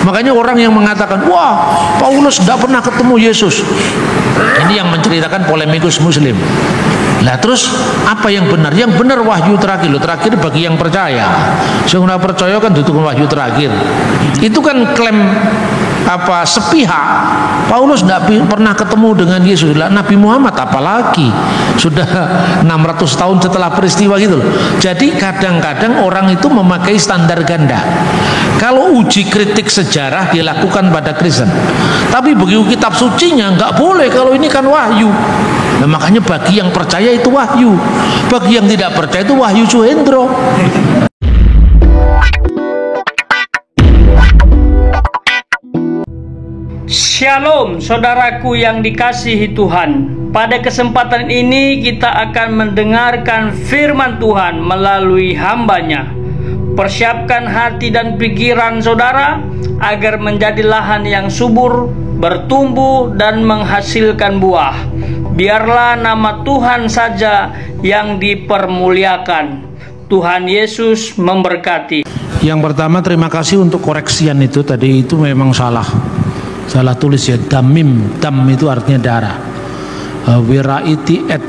Makanya orang yang mengatakan, wah Paulus tidak pernah ketemu Yesus, ini yang menceritakan polemikus Muslim. Nah terus apa yang benar? Yang benar wahyu terakhir loh, terakhir bagi yang percaya. Yang percaya kan ditutup wahyu terakhir. Itu kan klaim apa sepihak. Paulus tidak pernah ketemu dengan Yesus. Lah, Nabi Muhammad apalagi sudah 600 tahun setelah peristiwa gitu loh. Jadi kadang-kadang orang itu memakai standar ganda. Kalau uji kritik sejarah dilakukan pada Kristen, tapi begitu kitab sucinya nggak boleh, kalau ini kan wahyu. Nah, makanya bagi yang percaya itu wahyu, bagi yang tidak percaya itu wahyu Suhendro. Shalom saudaraku yang dikasihi Tuhan. Pada kesempatan ini kita akan mendengarkan firman Tuhan melalui hamba-Nya. Persiapkan hati dan pikiran saudara agar menjadi lahan yang subur, bertumbuh dan menghasilkan buah. Biarlah nama Tuhan saja yang dipermuliakan. Tuhan Yesus memberkati. Yang pertama, terima kasih untuk koreksian itu tadi, itu memang salah tulis ya, damim, dam itu artinya darah. Wiraiti et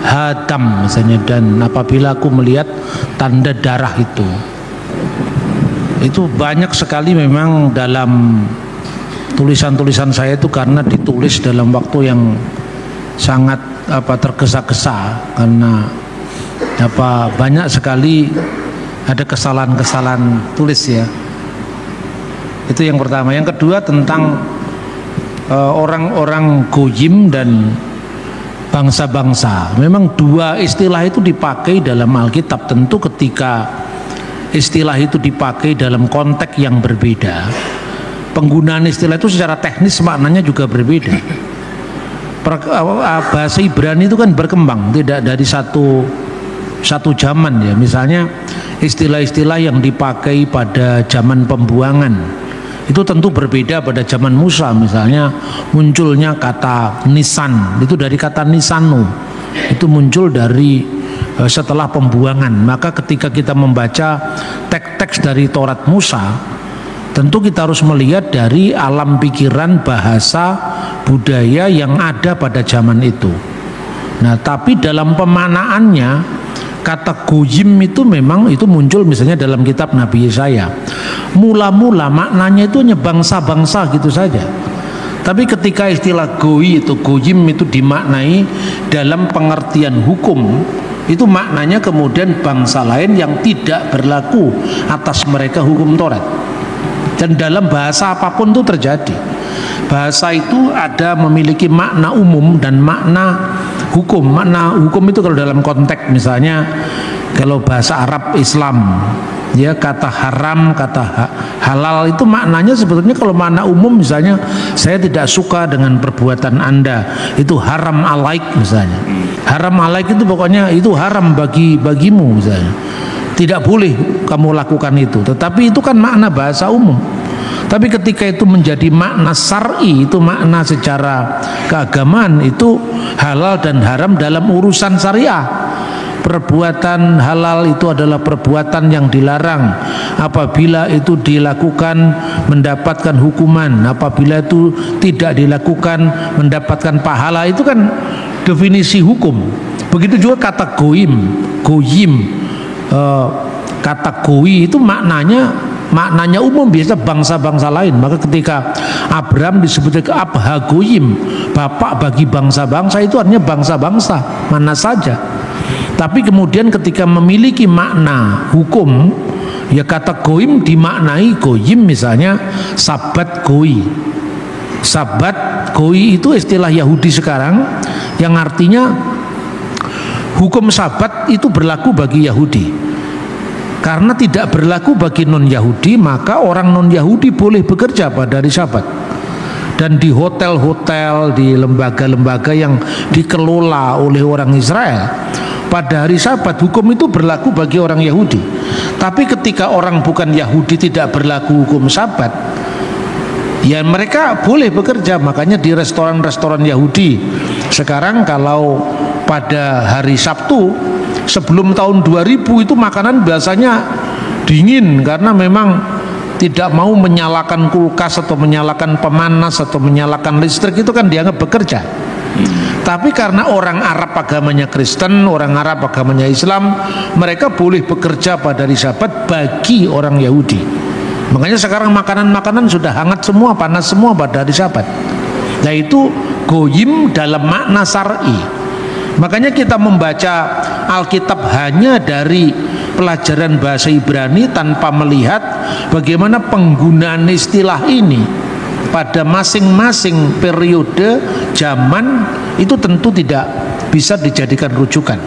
hadam misalnya, dan apabila aku melihat tanda darah itu banyak sekali memang dalam tulisan-tulisan saya itu, karena ditulis dalam waktu yang sangat tergesa-gesa, karena banyak sekali ada kesalahan-kesalahan tulis ya. Itu yang pertama. Yang kedua tentang orang-orang goyim dan bangsa-bangsa. Memang dua istilah itu dipakai dalam Alkitab. Tentu ketika istilah itu dipakai dalam konteks yang berbeda, penggunaan istilah itu secara teknis maknanya juga berbeda. Bahasa Ibrani itu kan berkembang, tidak dari satu zaman ya. Misalnya istilah-istilah yang dipakai pada zaman pembuangan itu tentu berbeda pada zaman Musa. Misalnya munculnya kata nisan, itu dari kata nisanu, itu muncul dari setelah pembuangan. Maka ketika kita membaca teks-teks dari Taurat Musa, tentu kita harus melihat dari alam pikiran, bahasa, budaya yang ada pada zaman itu. Nah, tapi dalam pemanaannya kata goyim itu memang itu muncul misalnya dalam kitab Nabi Yesaya. Mula-mula maknanya itu hanya bangsa-bangsa gitu saja. Tapi ketika istilah goyim itu dimaknai dalam pengertian hukum, itu maknanya kemudian bangsa lain yang tidak berlaku atas mereka hukum Taurat. Dan dalam bahasa apapun itu terjadi. Bahasa itu ada memiliki makna umum dan makna hukum. Makna hukum itu kalau dalam konteks misalnya kalau bahasa Arab Islam ya, kata haram, kata halal itu maknanya sebetulnya kalau makna umum misalnya saya tidak suka dengan perbuatan Anda, itu haram alaik misalnya. Haram alaik itu pokoknya itu haram bagimu misalnya. Tidak boleh kamu lakukan itu. Tetapi itu kan makna bahasa umum. Tapi ketika itu menjadi makna syar'i, itu makna secara keagamaan, itu halal dan haram dalam urusan syariah. Perbuatan halal itu adalah perbuatan yang dilarang. Apabila itu dilakukan mendapatkan hukuman, apabila itu tidak dilakukan mendapatkan pahala. Itu kan definisi hukum. Begitu juga kata goyim. Kata goi itu maknanya umum, biasa bangsa-bangsa lain. Maka ketika Abraham disebut Abha Goyim, bapak bagi bangsa-bangsa, itu artinya bangsa-bangsa mana saja. Tapi kemudian ketika memiliki makna hukum, ya kata goyim dimaknai goyim misalnya sabat goi. Sabat goi itu istilah Yahudi sekarang yang artinya hukum sabat itu berlaku bagi Yahudi. Karena tidak berlaku bagi non-Yahudi, maka orang non-Yahudi boleh bekerja pada hari Sabat. Dan di hotel-hotel, di lembaga-lembaga yang dikelola oleh orang Israel, pada hari Sabat hukum itu berlaku bagi orang Yahudi. Tapi ketika orang bukan Yahudi tidak berlaku hukum Sabat, ya mereka boleh bekerja. Makanya di restoran-restoran Yahudi sekarang kalau pada hari Sabtu, sebelum tahun 2000 itu makanan biasanya dingin karena memang tidak mau menyalakan kulkas atau menyalakan pemanas atau menyalakan listrik, itu kan dianggap bekerja. Tapi karena orang Arab agamanya Kristen, orang Arab agamanya Islam, mereka boleh bekerja pada hari Sabat bagi orang Yahudi. Makanya sekarang makanan-makanan sudah hangat semua, panas semua pada hari Sabat. Nah itu goyim dalam makna syar'i. Makanya kita membaca Alkitab hanya dari pelajaran bahasa Ibrani tanpa melihat bagaimana penggunaan istilah ini pada masing-masing periode zaman, itu tentu tidak bisa dijadikan rujukan.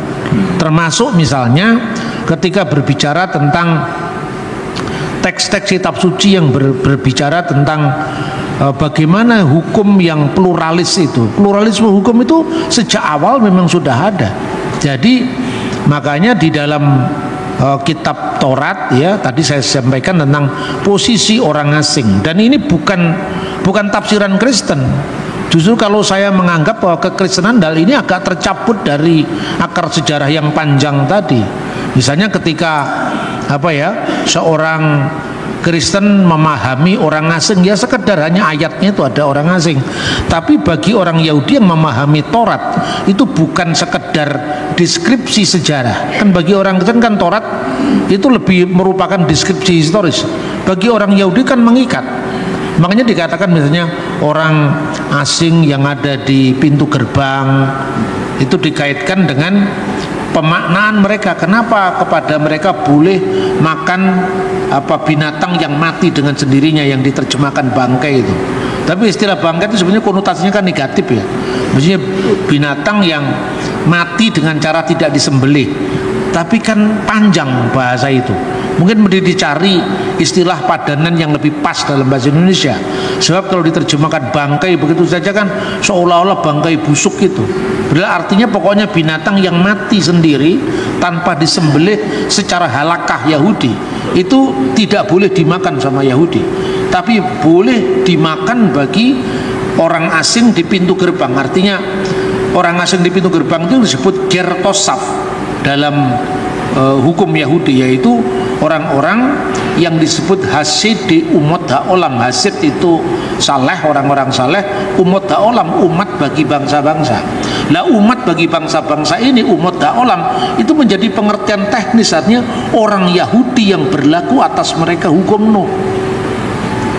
Termasuk misalnya ketika berbicara tentang teks-teks kitab suci yang berbicara tentang bagaimana hukum yang pluralis itu. Pluralisme hukum itu sejak awal memang sudah ada. Jadi makanya di dalam kitab Taurat, ya tadi saya sampaikan tentang posisi orang asing, dan ini bukan tafsiran Kristen. Justru kalau saya menganggap bahwa kekristenan hal ini agak tercabut dari akar sejarah yang panjang tadi. Misalnya ketika seorang Kristen memahami orang asing, ya sekedar hanya ayatnya itu ada orang asing. Tapi bagi orang Yahudi yang memahami Taurat, itu bukan sekedar deskripsi sejarah. Kan bagi orang Kristen kan Taurat itu lebih merupakan deskripsi historis. Bagi orang Yahudi kan mengikat. Makanya dikatakan misalnya orang asing yang ada di pintu gerbang itu dikaitkan dengan pemaknaan mereka. Kenapa kepada mereka boleh makan binatang yang mati dengan sendirinya, yang diterjemahkan bangkai itu. Tapi istilah bangkai itu sebenarnya konotasinya kan negatif ya. Maksudnya binatang yang mati dengan cara tidak disembelih. Tapi kan panjang bahasa itu. Mungkin mesti dicari istilah padanan yang lebih pas dalam bahasa Indonesia. Sebab kalau diterjemahkan bangkai begitu saja kan seolah-olah bangkai busuk gitu. Padahal artinya pokoknya binatang yang mati sendiri tanpa disembelih secara halakah Yahudi. Itu tidak boleh dimakan sama Yahudi, tapi boleh dimakan bagi orang asing di pintu gerbang. Artinya orang asing di pintu gerbang itu disebut ger tosaf dalam hukum Yahudi, yaitu orang-orang yang disebut hasid di umat ha'olam. Hasid itu saleh, orang-orang saleh. Umat ha'olam, umat bagi bangsa-bangsa. Lah umat bagi bangsa-bangsa ini, umat ha'olam, itu menjadi pengertian teknis, artinya orang Yahudi yang berlaku atas mereka hukum Nuh.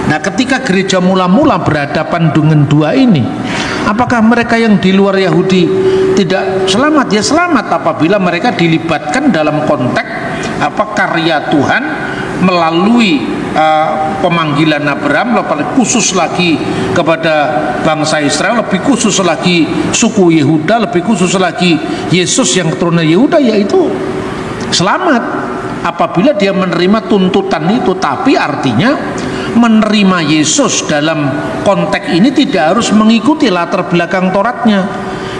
Nah ketika gereja mula-mula berhadapan dengan dua ini, apakah mereka yang di luar Yahudi tidak selamat? Ya selamat apabila mereka dilibatkan dalam konteks karya Tuhan melalui pemanggilan Abraham, khusus lagi kepada bangsa Israel, lebih khusus lagi suku Yehuda, lebih khusus lagi Yesus yang keturunan Yehuda, yaitu selamat apabila dia menerima tuntutan itu. Tapi artinya menerima Yesus dalam konteks ini tidak harus mengikuti latar belakang Tauratnya,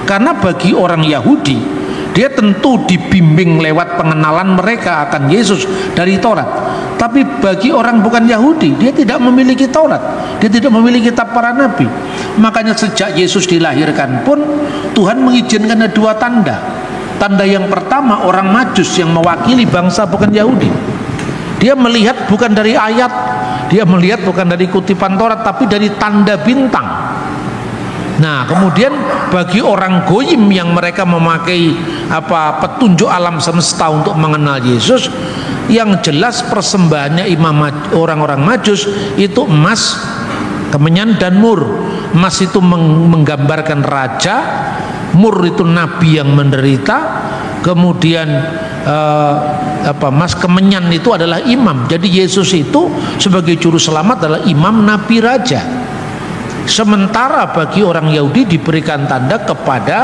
karena bagi orang Yahudi dia tentu dibimbing lewat pengenalan mereka akan Yesus dari Taurat. Tapi bagi orang bukan Yahudi, dia tidak memiliki Taurat, dia tidak memiliki kitab para nabi. Makanya sejak Yesus dilahirkan pun Tuhan mengizinkan ada dua tanda. Tanda yang pertama, orang Majus yang mewakili bangsa bukan Yahudi, dia melihat bukan dari ayat, dia melihat bukan dari kutipan Taurat, tapi dari tanda bintang. Nah kemudian bagi orang goyim yang mereka memakai petunjuk alam semesta untuk mengenal Yesus, yang jelas persembahannya orang-orang Majus itu emas, kemenyan dan mur. Emas itu menggambarkan raja, mur itu nabi yang menderita, kemudian emas, kemenyan itu adalah imam. Jadi Yesus itu sebagai juru selamat adalah imam, nabi, raja. Sementara bagi orang Yahudi diberikan tanda kepada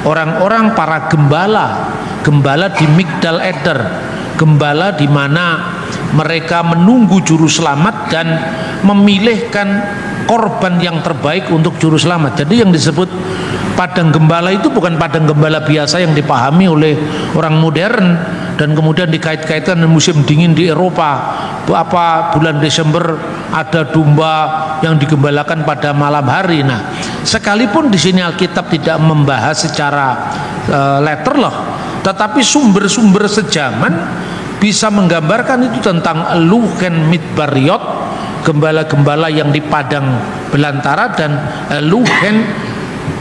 orang-orang para gembala di Migdal Eder, gembala di mana mereka menunggu juru selamat dan memilihkan korban yang terbaik untuk juru selamat. Jadi yang disebut padang gembala itu bukan padang gembala biasa yang dipahami oleh orang modern dan kemudian dikait-kaitkan dengan musim dingin di Eropa. Bulan Desember ada domba yang digembalakan pada malam hari. Nah, sekalipun di sini Alkitab tidak membahas secara letter loh, tetapi sumber-sumber sejaman bisa menggambarkan itu tentang Luhen Midbariot, gembala-gembala yang di padang belantara, dan Luhen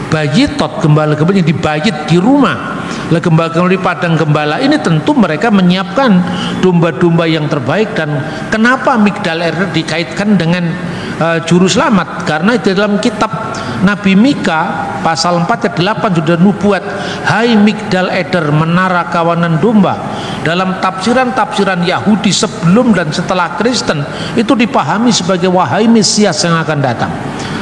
Bayitot, gembala-gembala yang dibayit di rumah. Gembala-gembala di padang gembala ini tentu mereka menyiapkan domba-domba yang terbaik. Dan kenapa Migdal Eder dikaitkan dengan juru selamat? Karena di dalam kitab Nabi Mika pasal 4 ayat 8 sudah nubuat, hai Migdal Eder, menara kawanan domba. Dalam tafsiran-tafsiran Yahudi sebelum dan setelah Kristen itu dipahami sebagai wahai Mesias yang akan datang.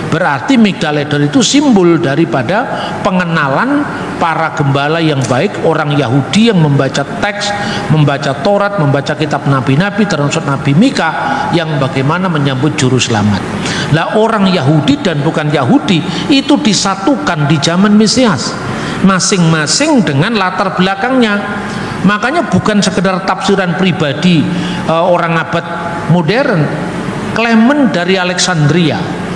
Berarti Migdal Eder itu simbol daripada pengenalan para gembala yang baik, orang Yahudi yang membaca teks, membaca Taurat, membaca kitab nabi-nabi termasuk Nabi Mika yang bagaimana menyambut juru selamat. Lah orang Yahudi dan bukan Yahudi itu disatukan di zaman Mesias, masing-masing dengan latar belakangnya. Makanya bukan sekedar tafsiran pribadi orang abad modern. Clement dari Alexandria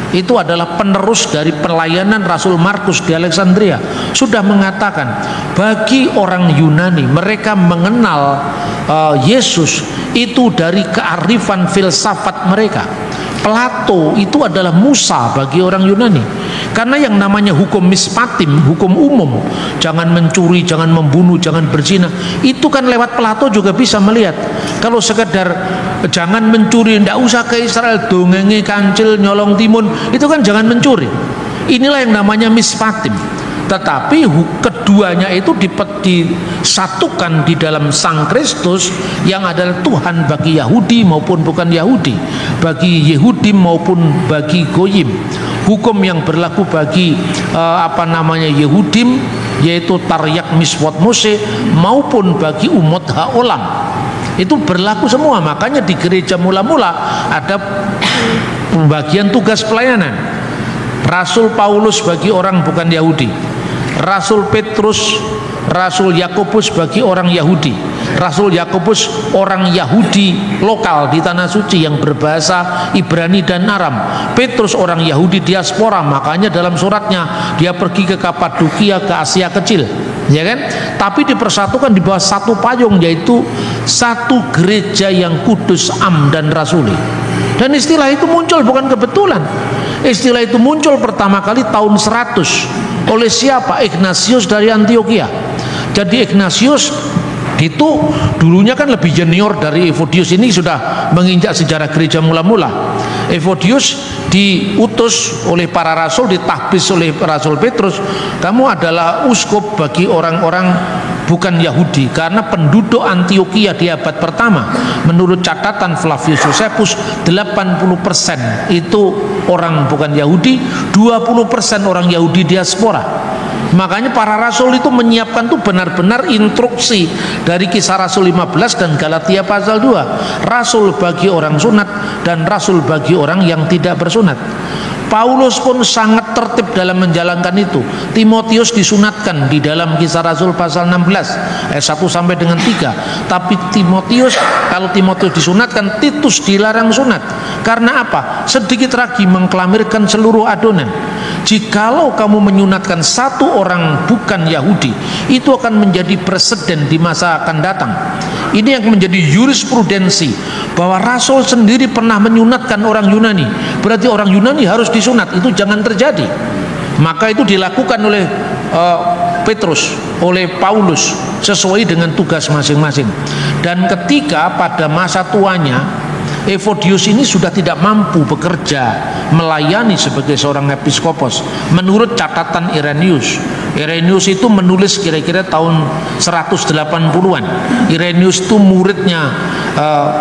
itu adalah penerus dari pelayanan Rasul Markus di Alexandria, sudah mengatakan bagi orang Yunani mereka mengenal Yesus itu dari kearifan filsafat mereka. Plato itu adalah Musa bagi orang Yunani, karena yang namanya hukum mispatim, hukum umum, jangan mencuri, jangan membunuh, jangan berzina, itu kan lewat Plato juga bisa melihat. Kalau sekedar jangan mencuri, ndak usah ke Israel, dongenge kancil nyolong timun, itu kan jangan mencuri. Inilah yang namanya mispatim. Tetapi keduanya itu disatukan di dalam Sang Kristus yang adalah Tuhan bagi Yahudi maupun bukan Yahudi, bagi Yehudi maupun bagi Goyim. Hukum yang berlaku bagi Yehudim yaitu Taryak Miswot Mose maupun bagi umat Haolam itu berlaku semua. Makanya di gereja mula-mula ada pembagian tugas pelayanan. Rasul Paulus bagi orang bukan Yahudi, Rasul Petrus, Rasul Yakobus bagi orang Yahudi. Rasul Yakobus orang Yahudi lokal di tanah suci yang berbahasa Ibrani dan Aram. Petrus orang Yahudi diaspora, makanya dalam suratnya dia pergi ke Kapadokia, ke Asia Kecil, ya kan? Tapi dipersatukan di bawah satu payung, yaitu satu gereja yang kudus, am dan rasuli. Dan istilah itu muncul bukan kebetulan. Istilah itu muncul pertama kali tahun 100 oleh siapa? Ignatius dari Antioquia. Jadi Ignatius itu dulunya kan lebih junior dari Evodius, ini sudah menginjak sejarah gereja mula-mula. Evodius diutus oleh para rasul, ditahbis oleh Rasul Petrus, kamu adalah uskup bagi orang-orang bukan Yahudi, karena penduduk Antioquia di abad pertama menurut catatan Flavius Josephus 80% itu orang bukan Yahudi, 20% orang Yahudi diaspora. Makanya para rasul itu menyiapkan tuh benar-benar instruksi dari Kisah Rasul 15 dan Galatia pasal 2, rasul bagi orang sunat dan rasul bagi orang yang tidak bersunat. Paulus pun sangat tertib dalam menjalankan itu. Timotius disunatkan di dalam Kisah Rasul pasal 16 ayat 1 sampai dengan 3. Tapi kalau Timotius disunatkan, Titus dilarang sunat. Karena apa? Sedikit lagi mengkelamirkan seluruh adonan. Jikalau kamu menyunatkan satu orang bukan Yahudi, itu akan menjadi presiden di masa akan datang. Ini yang menjadi jurisprudensi, bahwa rasul sendiri pernah menyunatkan orang Yunani, berarti orang Yunani harus disunat. Itu jangan terjadi. Maka itu dilakukan oleh Petrus, oleh Paulus sesuai dengan tugas masing-masing. Dan ketika pada masa tuanya Evodius ini sudah tidak mampu bekerja melayani sebagai seorang episkopos. Menurut catatan Irenaeus itu menulis kira-kira tahun 180-an. Irenaeus itu muridnya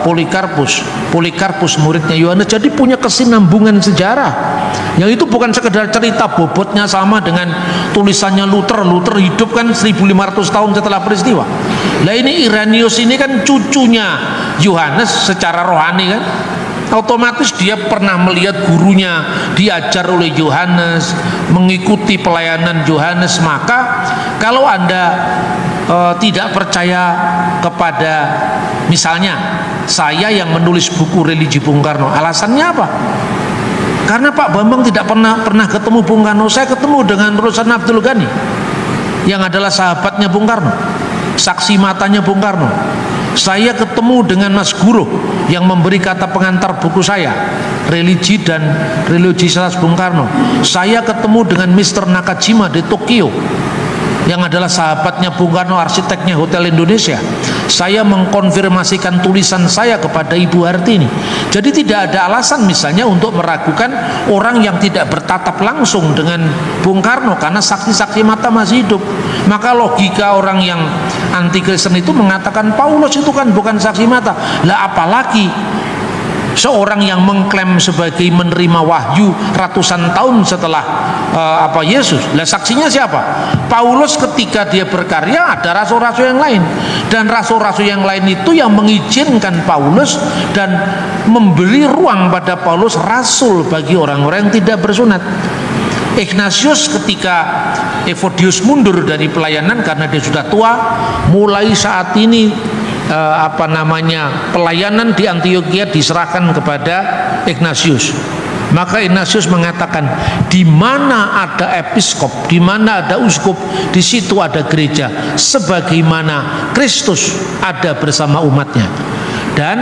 Polikarpus muridnya Yohanes. Jadi punya kesinambungan sejarah. Yang itu bukan sekedar cerita bobotnya sama dengan tulisannya Luther. Luther hidup kan 1500 tahun setelah peristiwa. Lah ini Irenaeus ini kan cucunya Yohanes secara rohani kan. Otomatis dia pernah melihat gurunya diajar oleh Yohanes, mengikuti pelayanan Yohanes. Maka kalau Anda tidak percaya kepada, misalnya saya yang menulis buku Religi Bung Karno, alasannya apa? Karena Pak Bambang tidak pernah ketemu Bung Karno. Saya ketemu dengan Rosan Abdul Ghani yang adalah sahabatnya Bung Karno, saksi matanya Bung Karno. Saya ketemu dengan Mas Guru yang memberi kata pengantar buku saya, Religi dan Religiositas Bung Karno. Saya ketemu dengan Mr. Nakajima di Tokyo, yang adalah sahabatnya Bung Karno, arsiteknya Hotel Indonesia. Saya mengkonfirmasikan tulisan saya kepada Ibu Hartini. Jadi tidak ada alasan misalnya untuk meragukan orang yang tidak bertatap langsung dengan Bung Karno, karena saksi-saksi mata masih hidup. Maka logika orang yang anti Kristen itu mengatakan Paulus itu kan bukan saksi mata. Lah apalagi seorang yang mengklaim sebagai menerima wahyu ratusan tahun setelah Yesus. Lah saksinya siapa? Paulus ketika dia berkarya ada rasul-rasul yang lain, dan rasul-rasul yang lain itu yang mengizinkan Paulus dan memberi ruang pada Paulus rasul bagi orang-orang yang tidak bersunat. Ignatius ketika Evodius mundur dari pelayanan karena dia sudah tua, mulai saat ini pelayanan di Antioquia diserahkan kepada Ignatius. Maka Ignatius mengatakan, di mana ada episkop, di mana ada uskup, di situ ada gereja, sebagaimana Kristus ada bersama umatnya. Dan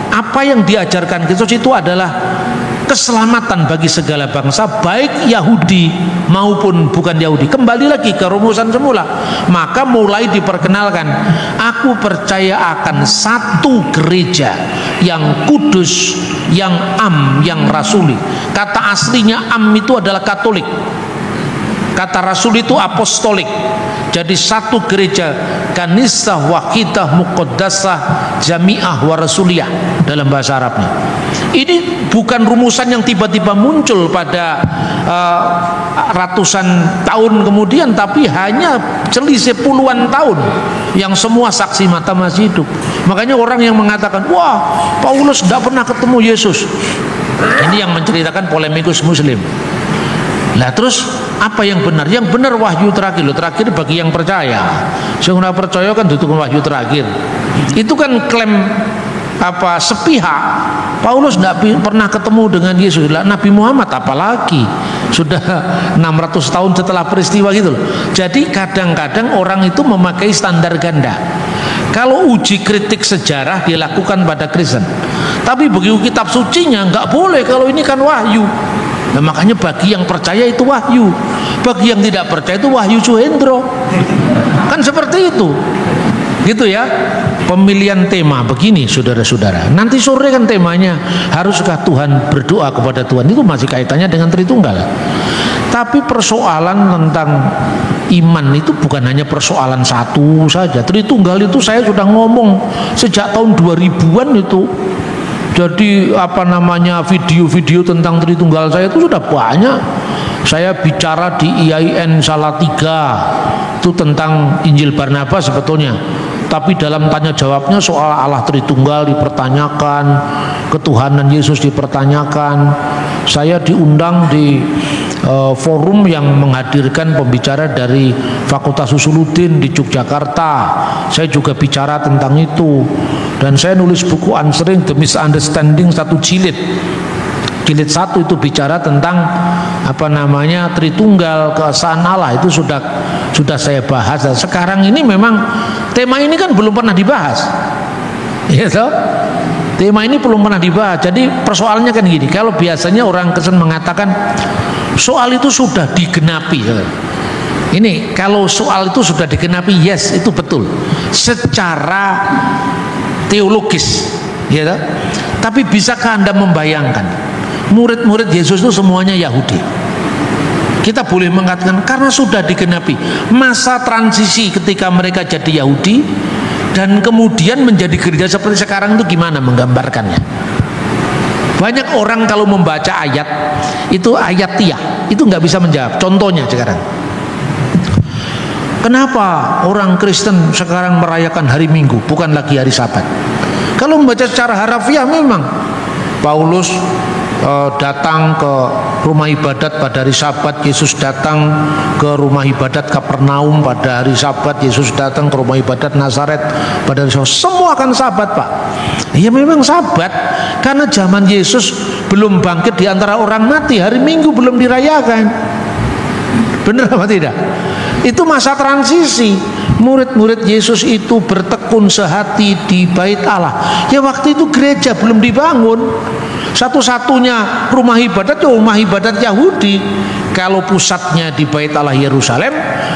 apa yang diajarkan Kristus itu adalah keselamatan bagi segala bangsa, baik Yahudi maupun bukan Yahudi. Kembali lagi ke rumusan semula. Maka mulai diperkenalkan, aku percaya akan satu gereja yang kudus, yang yang rasuli. Kata aslinya itu adalah Katolik, kata rasul itu apostolik. Jadi satu gereja, kanisah wahidah muqaddasah jami'ah wa rasuliyah dalam bahasa Arabnya. Ini bukan rumusan yang tiba-tiba muncul pada ratusan tahun kemudian, tapi hanya selisih puluhan tahun yang semua saksi mata masih hidup. Makanya orang yang mengatakan, wah Paulus tidak pernah ketemu Yesus, ini yang menceritakan polemikus Muslim. Nah terus apa yang benar? Yang benar wahyu terakhir. Terakhir bagi yang percaya. Yang tidak percaya kan ditutup wahyu terakhir. Itu kan klaim sepihak. Paulus tidak pernah ketemu dengan Yesus. Nabi Muhammad apalagi sudah 600 tahun setelah peristiwa gitu loh. Jadi kadang-kadang orang itu memakai standar ganda. Kalau uji kritik sejarah dilakukan pada Kristen, tapi begitu kitab sucinya nggak boleh, kalau ini kan wahyu. Nah, makanya bagi yang percaya itu wahyu, bagi yang tidak percaya itu wahyu Suhendro. Kan seperti itu. Gitu ya. Pemilihan tema begini saudara-saudara. Nanti sore kan temanya, haruskah Tuhan berdoa kepada Tuhan? Itu masih kaitannya dengan Tritunggal. Tapi persoalan tentang iman itu bukan hanya persoalan satu saja. Tritunggal itu saya sudah ngomong sejak tahun 2000-an itu. Jadi video-video tentang Tritunggal saya itu sudah banyak. Saya bicara di IAIN Salatiga itu tentang Injil Barnabas sebetulnya. Tapi dalam tanya jawabnya soal Allah Tritunggal dipertanyakan, ketuhanan Yesus dipertanyakan. Saya diundang di forum yang menghadirkan pembicara dari Fakultas Usuluddin di Yogyakarta. Saya juga bicara tentang itu. Dan saya nulis buku Answering the Misunderstanding 1 jilid. Jilid 1 itu bicara tentang Tritunggal, keesaan Allah, itu sudah saya bahas. Dan sekarang ini memang tema ini kan belum pernah dibahas. Ya toh? Tema ini belum pernah dibahas. Jadi persoalannya kan gini, kalau biasanya orang Kristen mengatakan soal itu sudah digenapi. Ini kalau soal itu sudah digenapi, yes, itu betul. Secara teologis, ya toh? Tapi bisakah Anda membayangkan murid-murid Yesus itu semuanya Yahudi? Kita boleh mengatakan karena sudah digenapi masa transisi ketika mereka jadi Yahudi dan kemudian menjadi gereja seperti sekarang itu gimana menggambarkannya? Banyak orang kalau membaca ayat itu ayatiyah itu nggak bisa menjawab. Contohnya sekarang, kenapa orang Kristen sekarang merayakan hari Minggu bukan lagi hari Sabat? Kalau membaca secara harafiah memang Paulus datang ke rumah ibadat pada hari Sabat, Yesus datang ke rumah ibadat Kapernaum pada hari Sabat, Yesus datang ke rumah ibadat Nazaret pada hari Sabat. Semua akan Sabat, Pak. Ya memang Sabat karena zaman Yesus belum bangkit di antara orang mati, hari Minggu belum dirayakan. Benar apa tidak? Itu masa transisi. Murid-murid Yesus itu bertekun sehati di bait Allah. Ya waktu itu gereja belum dibangun. Satu-satunya rumah ibadat itu rumah ibadat Yahudi. Kalau pusatnya di bait Allah Yerusalem,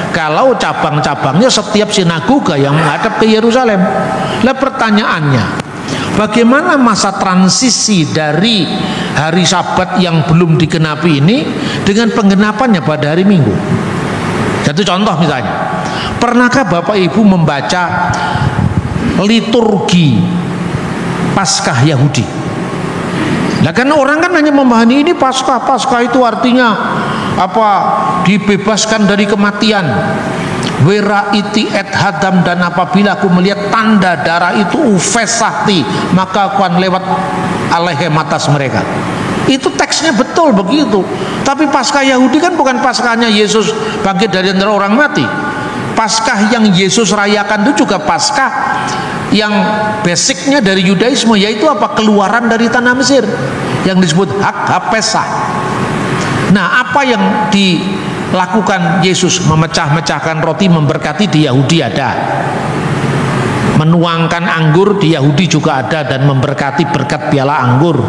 kalau cabang-cabangnya setiap sinagoga yang menghadap ke Yerusalem. Lah pertanyaannya, bagaimana masa transisi dari hari Sabat yang belum digenapi ini dengan penggenapannya pada hari Minggu? Satu contoh misalnya, pernahkah Bapak Ibu membaca liturgi Paskah Yahudi? Nah kan orang kan hanya memahami ini Paskah itu artinya apa? Dibebaskan dari kematian. Wera iti et hadam, dan apabila aku melihat tanda darah itu ufes sakti, maka aku akan lewat alaihem atas mereka. Itu teksnya betul begitu. Tapi Paskah Yahudi kan bukan Paskahnya Yesus bangkit dari antara orang mati. Paskah yang Yesus rayakan itu juga Paskah yang basicnya dari Yudaisme, yaitu apa? Keluaran dari tanah Mesir yang disebut Hak HaPesah. Nah, apa yang dilakukan Yesus? Memecah-mecahkan roti, memberkati. Di Yahudi ada. Menuangkan anggur di Yahudi juga ada, dan memberkati berkat piala anggur.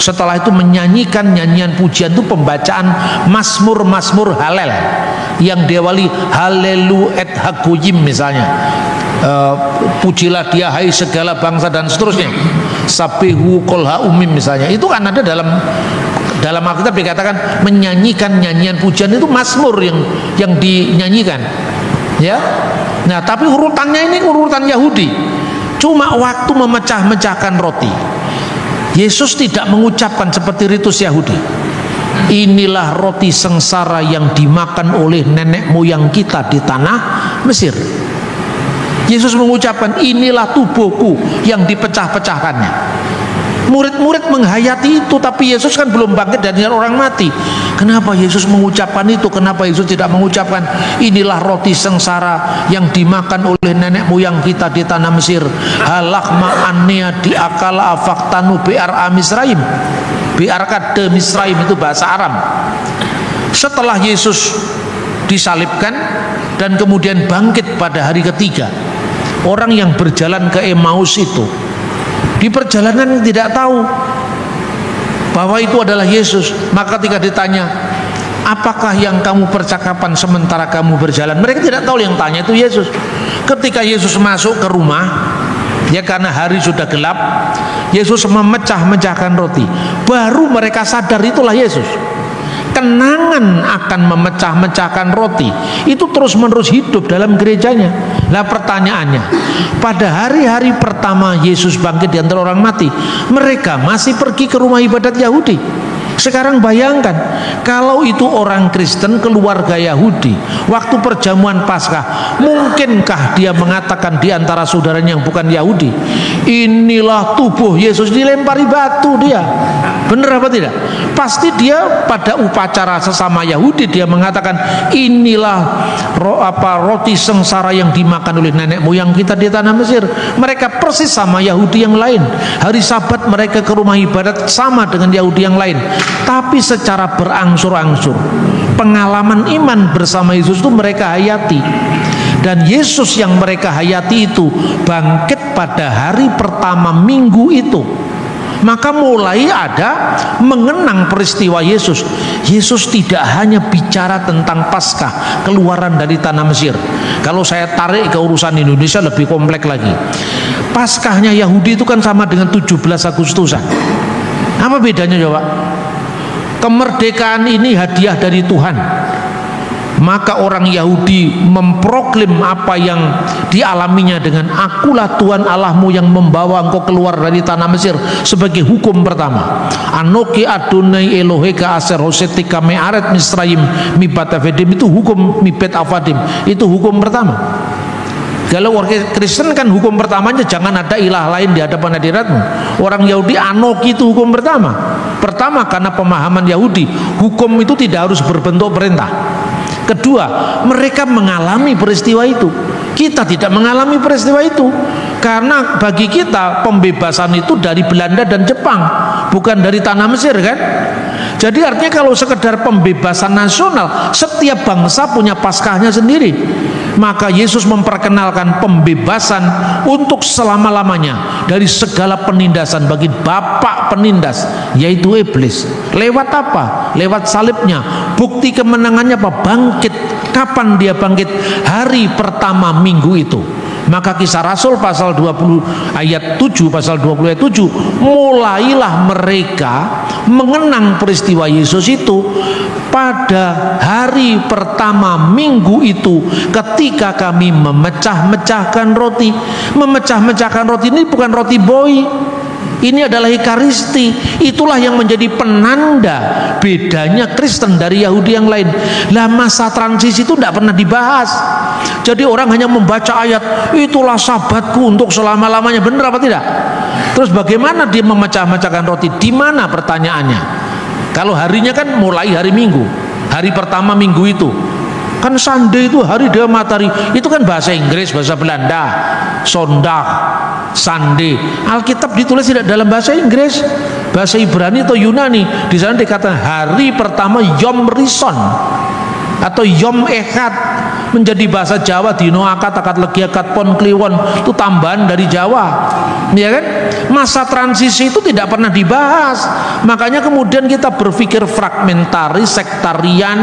Setelah itu menyanyikan nyanyian pujian, itu pembacaan Mazmur Halel yang diawali Halelu et Hagoyim misalnya. Pujilah dia hai segala bangsa dan seterusnya. Sabihu kolha umim misalnya. Itu kan ada dalam Alkitab dikatakan menyanyikan nyanyian pujian, itu Mazmur yang dinyanyikan. Ya. Nah, tapi urutannya ini urutan Yahudi. Cuma waktu memecah-mecahkan roti, Yesus tidak mengucapkan seperti ritus Yahudi, inilah roti sengsara yang dimakan oleh nenek moyang kita di tanah Mesir. Yesus mengucapkan inilah tubuhku yang dipecah-pecahkannya. Murid-murid menghayati itu, tapi Yesus kan belum bangkit dari orang mati. Kenapa Yesus mengucapkan itu? Kenapa Yesus tidak mengucapkan inilah roti sengsara yang dimakan oleh nenek moyang kita di tanah Mesir? Halakma annea diakala afaktanu bi'ar Misraim. Bi'arka de Misraim itu bahasa Aram. Setelah Yesus disalibkan dan kemudian bangkit pada hari ketiga, orang yang berjalan ke Emmaus itu di perjalanan tidak tahu bahwa itu adalah Yesus. Maka ketika ditanya, apakah yang kamu percakapan sementara kamu berjalan? Mereka tidak tahu, yang tanya itu Yesus. Ketika Yesus masuk ke rumah, ya karena hari sudah gelap, Yesus memecah-mecahkan roti. Baru mereka sadar itulah Yesus. Kenangan akan memecah-mecahkan roti itu terus-menerus hidup dalam gerejanya. Nah pertanyaannya, pada hari-hari pertama Yesus bangkit di antara orang mati, mereka masih pergi ke rumah ibadat Yahudi. Sekarang bayangkan, kalau itu orang Kristen, keluarga Yahudi, waktu perjamuan Paskah, mungkinkah dia mengatakan di antara saudaranya yang bukan Yahudi, inilah tubuh Yesus? Dilempari batu dia. Benar apa tidak? Pasti dia pada upacara sesama Yahudi dia mengatakan inilah roti sengsara yang dimakan oleh nenek moyang kita di tanah Mesir. Mereka persis sama Yahudi yang lain. Hari Sabat mereka ke rumah ibadat sama dengan Yahudi yang lain. Tapi secara berangsur-angsur pengalaman iman bersama Yesus itu mereka hayati. Dan Yesus yang mereka hayati itu bangkit pada hari pertama minggu itu. Maka mulai ada mengenang peristiwa Yesus. Yesus tidak hanya bicara tentang Paskah, keluaran dari tanah Mesir. Kalau saya tarik ke urusan Indonesia lebih kompleks lagi. Paskahnya Yahudi itu kan sama dengan 17 Agustusan. Apa bedanya coba? Kemerdekaan ini hadiah dari Tuhan. Maka orang Yahudi memproklim apa yang dialaminya dengan akulah Tuhan Allahmu yang membawa engkau keluar dari tanah Mesir sebagai hukum pertama. Anoki Adonai Eloheka aser hosetika me'aret Misraim mibat avedim, itu hukum mibet avadim, itu hukum pertama. Kalau orang Kristen kan hukum pertamanya jangan ada ilah lain di hadapan hadiratmu. Orang Yahudi anoki itu hukum pertama. Pertama karena pemahaman Yahudi, hukum itu tidak harus berbentuk perintah. Kedua, mereka mengalami peristiwa itu. Kita tidak mengalami peristiwa itu. Karena bagi kita pembebasan itu dari Belanda dan Jepang, bukan dari tanah Mesir kan? Jadi artinya kalau sekedar pembebasan nasional, setiap bangsa punya Paskahnya sendiri. Maka Yesus memperkenalkan pembebasan untuk selama-lamanya dari segala penindasan bagi bapak penindas, yaitu iblis. Lewat apa? Lewat salibnya. Bukti kemenangannya apa? Bangkit. Kapan dia bangkit? Hari pertama minggu itu. Maka Kisah Rasul pasal 20 ayat 7, pasal 20 ayat 7, mulailah mereka mengenang peristiwa Yesus itu pada hari pertama minggu itu, ketika kami memecah-mecahkan roti. Memecah-mecahkan roti ini bukan roti boy, ini adalah Ekaristi. Itulah yang menjadi penanda bedanya Kristen dari Yahudi yang lain. Lah masa transisi itu tidak pernah dibahas. Jadi orang hanya membaca ayat, itulah sabatku untuk selama-lamanya. Benar apa tidak? Terus bagaimana dia memecah-mecahkan roti? Di mana pertanyaannya? Kalau harinya kan mulai hari Minggu, hari pertama minggu itu. Kan Sunday itu hari dewa matahari. Itu kan bahasa Inggris, bahasa Belanda. Sondag, Sunday. Alkitab ditulis tidak dalam bahasa Inggris, bahasa Ibrani atau Yunani. Di sana dikatakan hari pertama Yom Rison atau Yom Echad. Menjadi bahasa Jawa dino akad, akad legi, akad pon, kliwon, itu tambahan dari Jawa, ya kan? Masa transisi itu tidak pernah dibahas. Makanya kemudian kita berpikir fragmentaris, sektarian.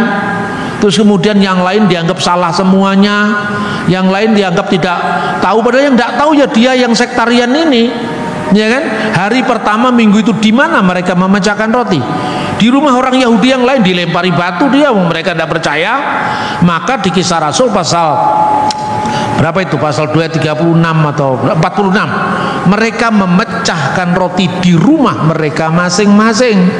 Terus kemudian yang lain dianggap salah semuanya, yang lain dianggap tidak tahu. Padahal yang tidak tahu ya dia yang sektarian ini, ya kan? Hari pertama minggu itu di mana mereka memecahkan roti? Di rumah orang Yahudi yang lain dilempari batu dia, mereka tidak percaya. Maka di Kisah Rasul pasal berapa itu? Pasal 236 atau 46, mereka memecahkan roti di rumah mereka masing-masing.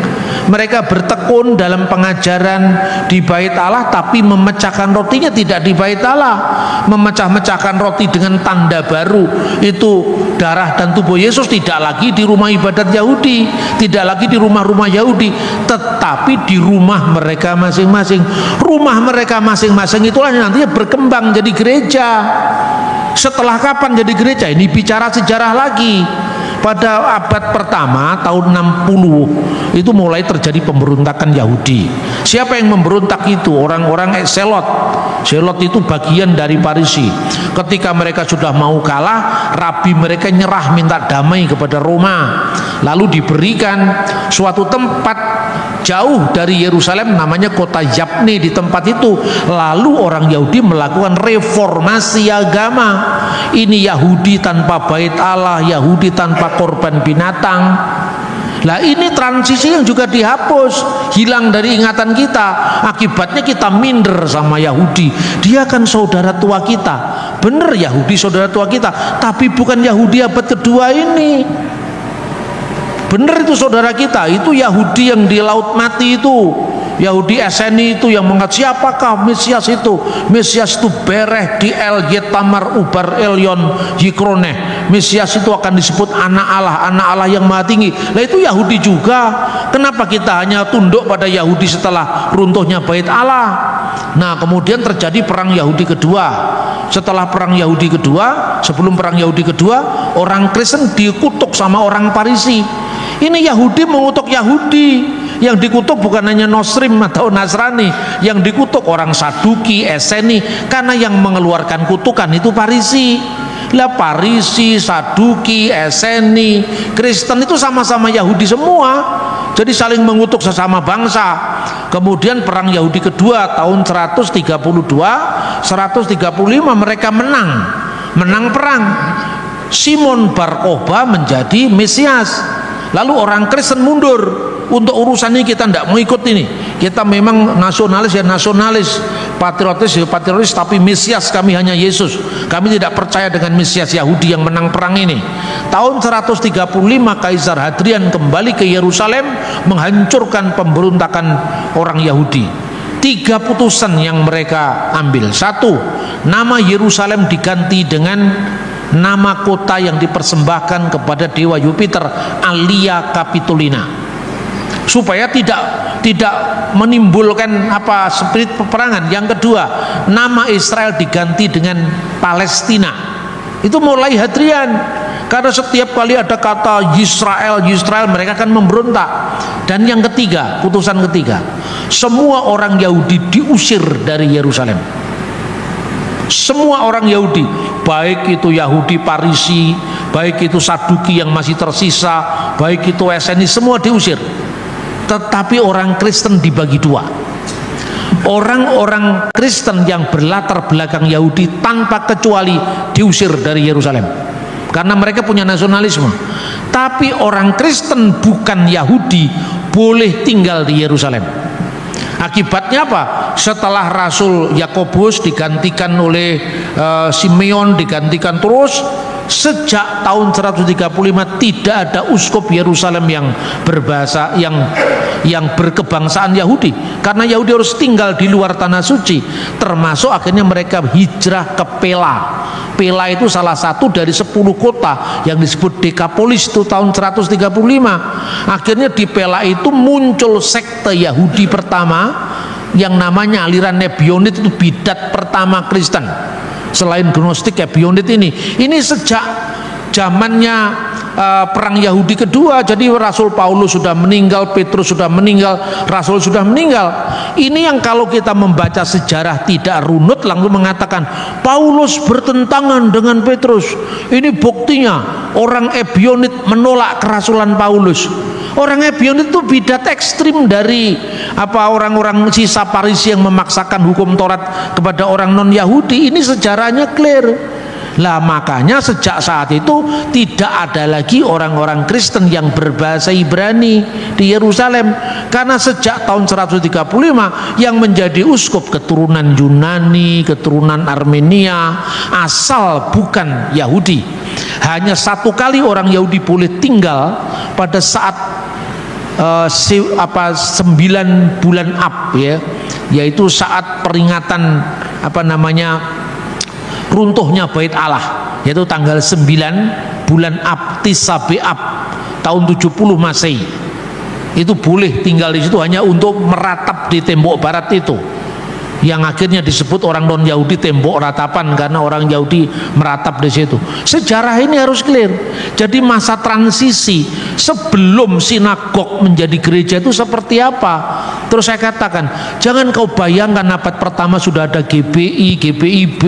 Mereka bertekun dalam pengajaran di bait Allah, tapi memecahkan rotinya tidak di bait Allah. Memecah-mecahkan roti dengan tanda baru, itu darah dan tubuh Yesus, tidak lagi di rumah ibadat Yahudi, tidak lagi di rumah-rumah Yahudi, tetapi di rumah mereka masing-masing. Rumah mereka masing-masing itulah yang nantinya berkembang jadi gereja. Setelah kapan jadi gereja? Ini bicara sejarah lagi. Pada abad pertama tahun 60 itu mulai terjadi pemberontakan Yahudi. Siapa yang memberontak itu? Orang-orang Selot. Selot itu bagian dari Parisi. Ketika mereka sudah mau kalah, rabi mereka nyerah minta damai kepada Roma. Lalu diberikan suatu tempat jauh dari Yerusalem, namanya kota Yabne. Di tempat itu lalu orang Yahudi melakukan reformasi agama. Ini Yahudi tanpa bait Allah, Yahudi tanpa korban binatang. Lah ini transisi yang juga dihapus, hilang dari ingatan kita. Akibatnya kita minder sama Yahudi. Dia kan saudara tua kita. Bener, Yahudi saudara tua kita, tapi bukan Yahudi abad kedua ini. Bener itu saudara kita, itu Yahudi yang di Laut Mati itu, Yahudi Eseni itu yang mengatakan siapakah Mesias itu? Mesias itu bereh di El Yetamar Ubar Elyon Yikroneh. Mesias itu akan disebut anak Allah yang maha tinggi. Lah itu Yahudi juga. Kenapa kita hanya tunduk pada Yahudi setelah runtuhnya bait Allah? Nah kemudian terjadi perang Yahudi kedua. Setelah perang Yahudi kedua, sebelum perang Yahudi kedua, orang Kristen dikutuk sama orang Parisi. Ini Yahudi mengutuk Yahudi. Yang dikutuk bukan hanya Nosrim atau Nasrani, yang dikutuk orang Saduki, Eseni, karena yang mengeluarkan kutukan itu Parisi. Lah Parisi, Saduki, Eseni, Kristen itu sama-sama Yahudi semua. Jadi saling mengutuk sesama bangsa. Kemudian perang Yahudi kedua tahun 132, 135 mereka menang perang. Simon Bar Kokhba menjadi Mesias. Lalu orang Kristen mundur. Untuk urusan ini kita tidak mau ikut ini. Kita memang nasionalis ya nasionalis, patriotis ya patriotis, tapi Mesias kami hanya Yesus. Kami tidak percaya dengan Mesias Yahudi yang menang perang ini. Tahun 135 Kaisar Hadrian kembali ke Yerusalem menghancurkan pemberontakan orang Yahudi. 3 putusan yang mereka ambil. 1, nama Yerusalem diganti dengan nama kota yang dipersembahkan kepada dewa Jupiter, Alia Capitolina, supaya tidak menimbulkan spirit peperangan. Yang kedua, nama Israel diganti dengan Palestina. Itu mulai Hadrian. Karena setiap kali ada kata Yisrael, Yisrael, mereka akan memberontak. Dan yang ketiga, putusan ketiga, semua orang Yahudi diusir dari Yerusalem. Semua orang Yahudi, baik itu Yahudi Parisi, baik itu Saduki yang masih tersisa, baik itu Eseni, semua diusir. Tetapi orang Kristen dibagi dua. Orang-orang Kristen yang berlatar belakang Yahudi tanpa kecuali diusir dari Yerusalem karena mereka punya nasionalisme. Tapi orang Kristen bukan Yahudi boleh tinggal di Yerusalem. Akibatnya apa? Setelah Rasul Yakobus digantikan oleh Simeon, digantikan terus, sejak tahun 135 tidak ada uskup Yerusalem yang berbahasa yang berkebangsaan Yahudi, karena Yahudi harus tinggal di luar tanah suci. Termasuk akhirnya mereka hijrah ke Pela. Pela itu salah satu dari 10 kota yang disebut Dekapolis itu tahun 135. Akhirnya di Pela itu muncul sekte Yahudi pertama yang namanya aliran Nebionit, itu bidat pertama Kristen selain Gnostik. Nebionit ini sejak zamannya perang Yahudi kedua. Jadi Rasul Paulus sudah meninggal, Petrus sudah meninggal, Rasul sudah meninggal. Ini yang kalau kita membaca sejarah tidak runut langsung mengatakan Paulus bertentangan dengan Petrus. Ini buktinya orang Ebionit menolak kerasulan Paulus. Orang Ebionit itu bidat ekstrim dari orang-orang sisa Parisi yang memaksakan hukum Taurat kepada orang non Yahudi. Ini sejarahnya clear. Lah makanya sejak saat itu tidak ada lagi orang-orang Kristen yang berbahasa Ibrani di Yerusalem, karena sejak tahun 135 yang menjadi uskup keturunan Yunani, keturunan Armenia, asal bukan Yahudi. Hanya satu kali orang Yahudi boleh tinggal pada saat 9 bulan Ab, yaitu saat peringatan runtuhnya Bait Allah, yaitu tanggal 9 bulan Ab, Tis'a B'Ab tahun 70 Masehi. Itu boleh tinggal di situ hanya untuk meratap di tembok barat itu, yang akhirnya disebut orang non Yahudi tembok ratapan, karena orang Yahudi meratap di situ. Sejarah ini harus clear. Jadi masa transisi sebelum sinagog menjadi gereja itu seperti apa? Terus saya katakan, jangan kau bayangkan abad pertama sudah ada GBI, GBIB,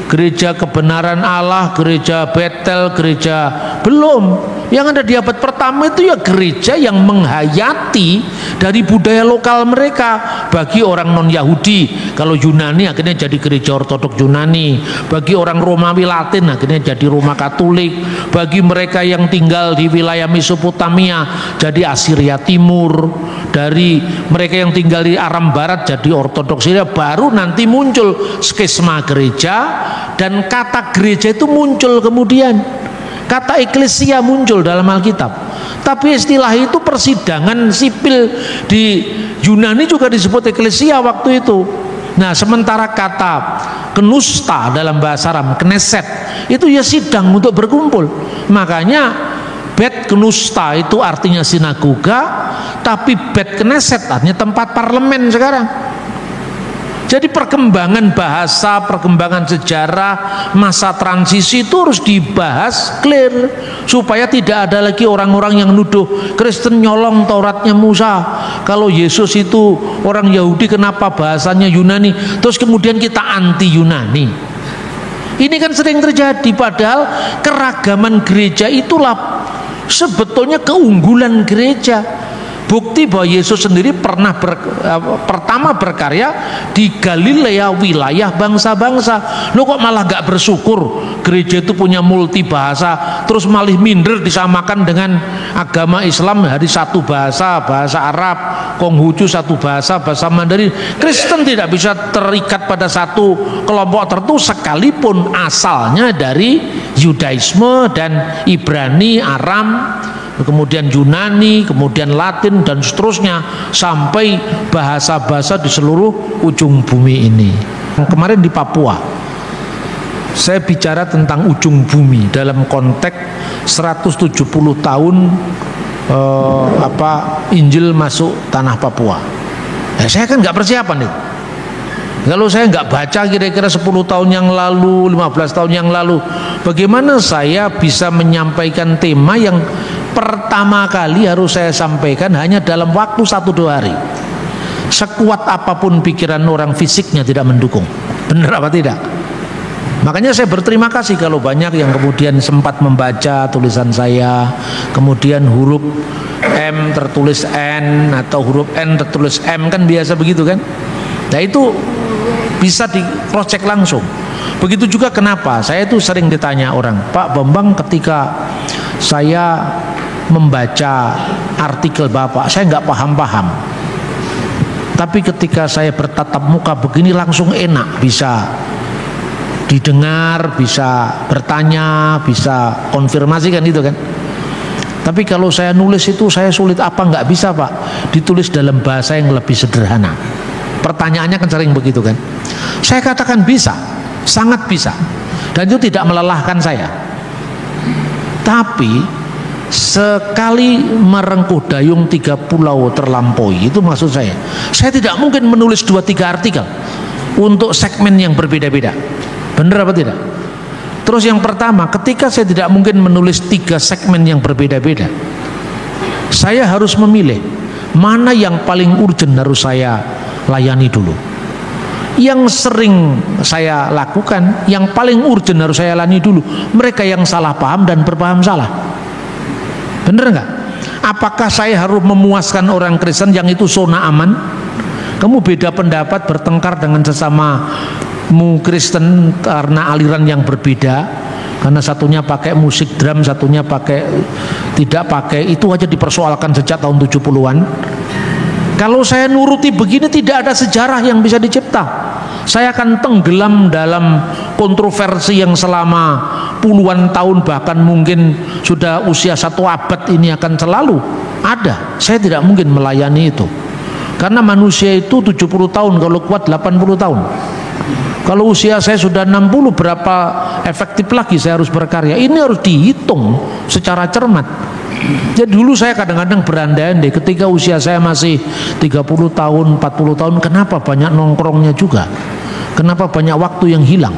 Gereja Kebenaran Allah, Gereja Betel, gereja, belum. Yang ada di abad pertama itu ya gereja yang menghayati dari budaya lokal mereka. Bagi orang non Yahudi, kalau Yunani akhirnya jadi gereja Ortodok Yunani. Bagi orang Romawi Latin akhirnya jadi Roma Katolik. Bagi mereka yang tinggal di wilayah Mesopotamia jadi Asiria Timur. Dari mereka yang tinggal di Aram Barat jadi Ortodoks Syria. Baru nanti muncul skisma gereja, dan kata gereja itu muncul kemudian. Kata eklesia muncul dalam Alkitab. Tapi istilah itu persidangan sipil di Yunani juga disebut eklesia waktu itu. Nah, sementara kata kenusta dalam bahasa Aram, kneset, itu ya sidang untuk berkumpul. Makanya Bet Knusta itu artinya sinagoga, tapi Bet Knesset artinya tempat parlemen sekarang. Jadi perkembangan bahasa, perkembangan sejarah, masa transisi itu harus dibahas clear, supaya tidak ada lagi orang-orang yang nuduh Kristen nyolong Tauratnya Musa. Kalau Yesus itu orang Yahudi, kenapa bahasanya Yunani? Terus kemudian kita anti Yunani. Ini kan sering terjadi, padahal keragaman gereja itulah sebetulnya keunggulan gereja. Bukti bahwa Yesus sendiri pernah pertama berkarya di Galilea, wilayah bangsa-bangsa. Lo kok malah gak bersyukur gereja itu punya multi bahasa, terus malah minder disamakan dengan agama Islam, hari satu bahasa, bahasa Arab, Konghucu satu bahasa, bahasa Mandarin. Kristen tidak bisa terikat pada satu kelompok tertentu sekalipun asalnya dari Yudaisme dan Ibrani, Aram, kemudian Yunani, kemudian Latin, dan seterusnya sampai bahasa-bahasa di seluruh ujung bumi ini. Kemarin di Papua saya bicara tentang ujung bumi dalam konteks 170 tahun Injil masuk tanah Papua. Saya kan nggak persiapan itu. Kalau saya nggak baca kira-kira 10 tahun yang lalu, 15 tahun yang lalu, bagaimana saya bisa menyampaikan tema yang pertama kali harus saya sampaikan hanya dalam waktu 1-2 hari? Sekuat apapun pikiran orang, fisiknya tidak mendukung. Benar apa tidak? Makanya saya berterima kasih kalau banyak yang kemudian sempat membaca tulisan saya, kemudian huruf M tertulis N atau huruf N tertulis M, kan biasa begitu kan? Nah itu bisa di cross check langsung. Begitu juga kenapa saya itu sering ditanya orang, Pak Bambang, ketika saya membaca artikel Bapak saya nggak paham-paham, tapi ketika saya bertatap muka begini langsung enak, bisa didengar, bisa bertanya, bisa konfirmasi kan itu kan. Tapi kalau saya nulis itu saya sulit. Apa nggak bisa Pak ditulis dalam bahasa yang lebih sederhana? Pertanyaannya kan sering begitu kan. Saya katakan bisa, sangat bisa, dan itu tidak melelahkan saya. Tapi sekali merengkuh dayung 3 pulau terlampaui, itu maksud saya tidak mungkin menulis 2-3 artikel untuk segmen yang berbeda-beda. Benar apa tidak? Terus yang pertama, ketika saya tidak mungkin menulis 3 segmen yang berbeda-beda, saya harus memilih mana yang paling urgent harus saya layani dulu. Yang sering saya lakukan, yang paling urgent harus saya layani dulu mereka yang salah paham dan berpaham salah. Bener nggak? Apakah saya harus memuaskan orang Kristen yang itu zona aman? Kamu beda pendapat, bertengkar dengan sesamamu Kristen karena aliran yang berbeda, karena satunya pakai musik drum, satunya tidak pakai, itu aja dipersoalkan sejak tahun 70-an. Kalau saya nuruti begini, tidak ada sejarah yang bisa dicipta. Saya akan tenggelam dalam kontroversi yang selama puluhan tahun, bahkan mungkin sudah usia 1 abad ini akan selalu ada. Saya tidak mungkin melayani itu, karena manusia itu 70 tahun, kalau kuat 80 tahun. Kalau usia saya sudah 60, berapa efektif lagi saya harus berkarya? Ini harus dihitung secara cermat. Jadi dulu saya kadang-kadang berandai-andai ketika usia saya masih 30 tahun, 40 tahun, kenapa banyak nongkrongnya juga? Kenapa banyak waktu yang hilang?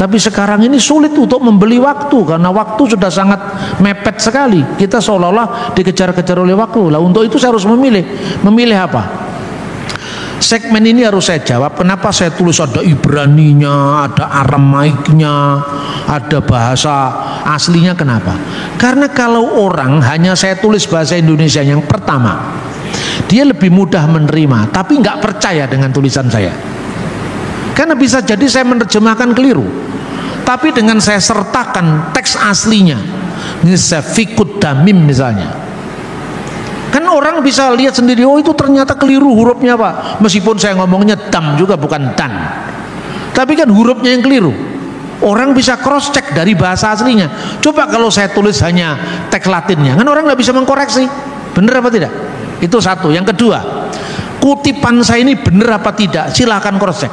Tapi sekarang ini sulit untuk membeli waktu, karena waktu sudah sangat mepet sekali. Kita seolah-olah dikejar-kejar oleh waktu. Lah untuk itu saya harus memilih apa? Segmen ini harus saya jawab. Kenapa saya tulis ada Ibraninya, ada Aramaiknya, ada bahasa aslinya? Kenapa? Karena kalau orang hanya saya tulis bahasa Indonesia, yang pertama dia lebih mudah menerima, tapi nggak percaya dengan tulisan saya. Karena bisa jadi saya menerjemahkan keliru. Tapi dengan saya sertakan teks aslinya, ini saya fikut damim misalnya, kan orang bisa lihat sendiri, oh itu ternyata keliru hurufnya Pak. Meskipun saya ngomongnya dam juga bukan dan, tapi kan hurufnya yang keliru. Orang bisa cross check dari bahasa aslinya. Coba kalau saya tulis hanya teks Latinnya, kan orang nggak bisa mengkoreksi. Benar apa tidak? Itu satu. Yang kedua, kutipan saya ini benar apa tidak? Silahkan cross check.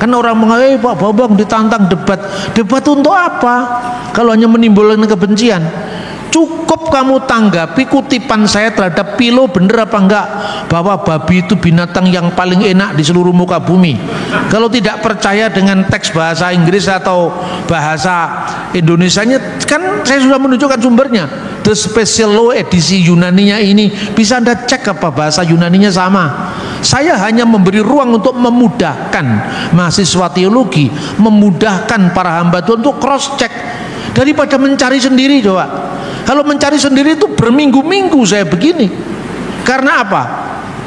Kan orang mengatakan, Pak Bambang ditantang debat. Debat untuk apa? Kalau hanya menimbulkan kebencian. Cukup kamu tanggapi kutipan saya terhadap Philo bener apa enggak, bahwa babi itu binatang yang paling enak di seluruh muka bumi. Kalau tidak percaya dengan teks bahasa Inggris atau bahasa Indonesianya, kan saya sudah menunjukkan sumbernya. The Special Law edisi Yunaninya ini bisa Anda cek apa bahasa Yunaninya sama. Saya hanya memberi ruang untuk memudahkan mahasiswa teologi, memudahkan para hamba Tuhan untuk cross check daripada mencari sendiri. Coba kalau mencari sendiri itu berminggu-minggu saya begini. Karena apa?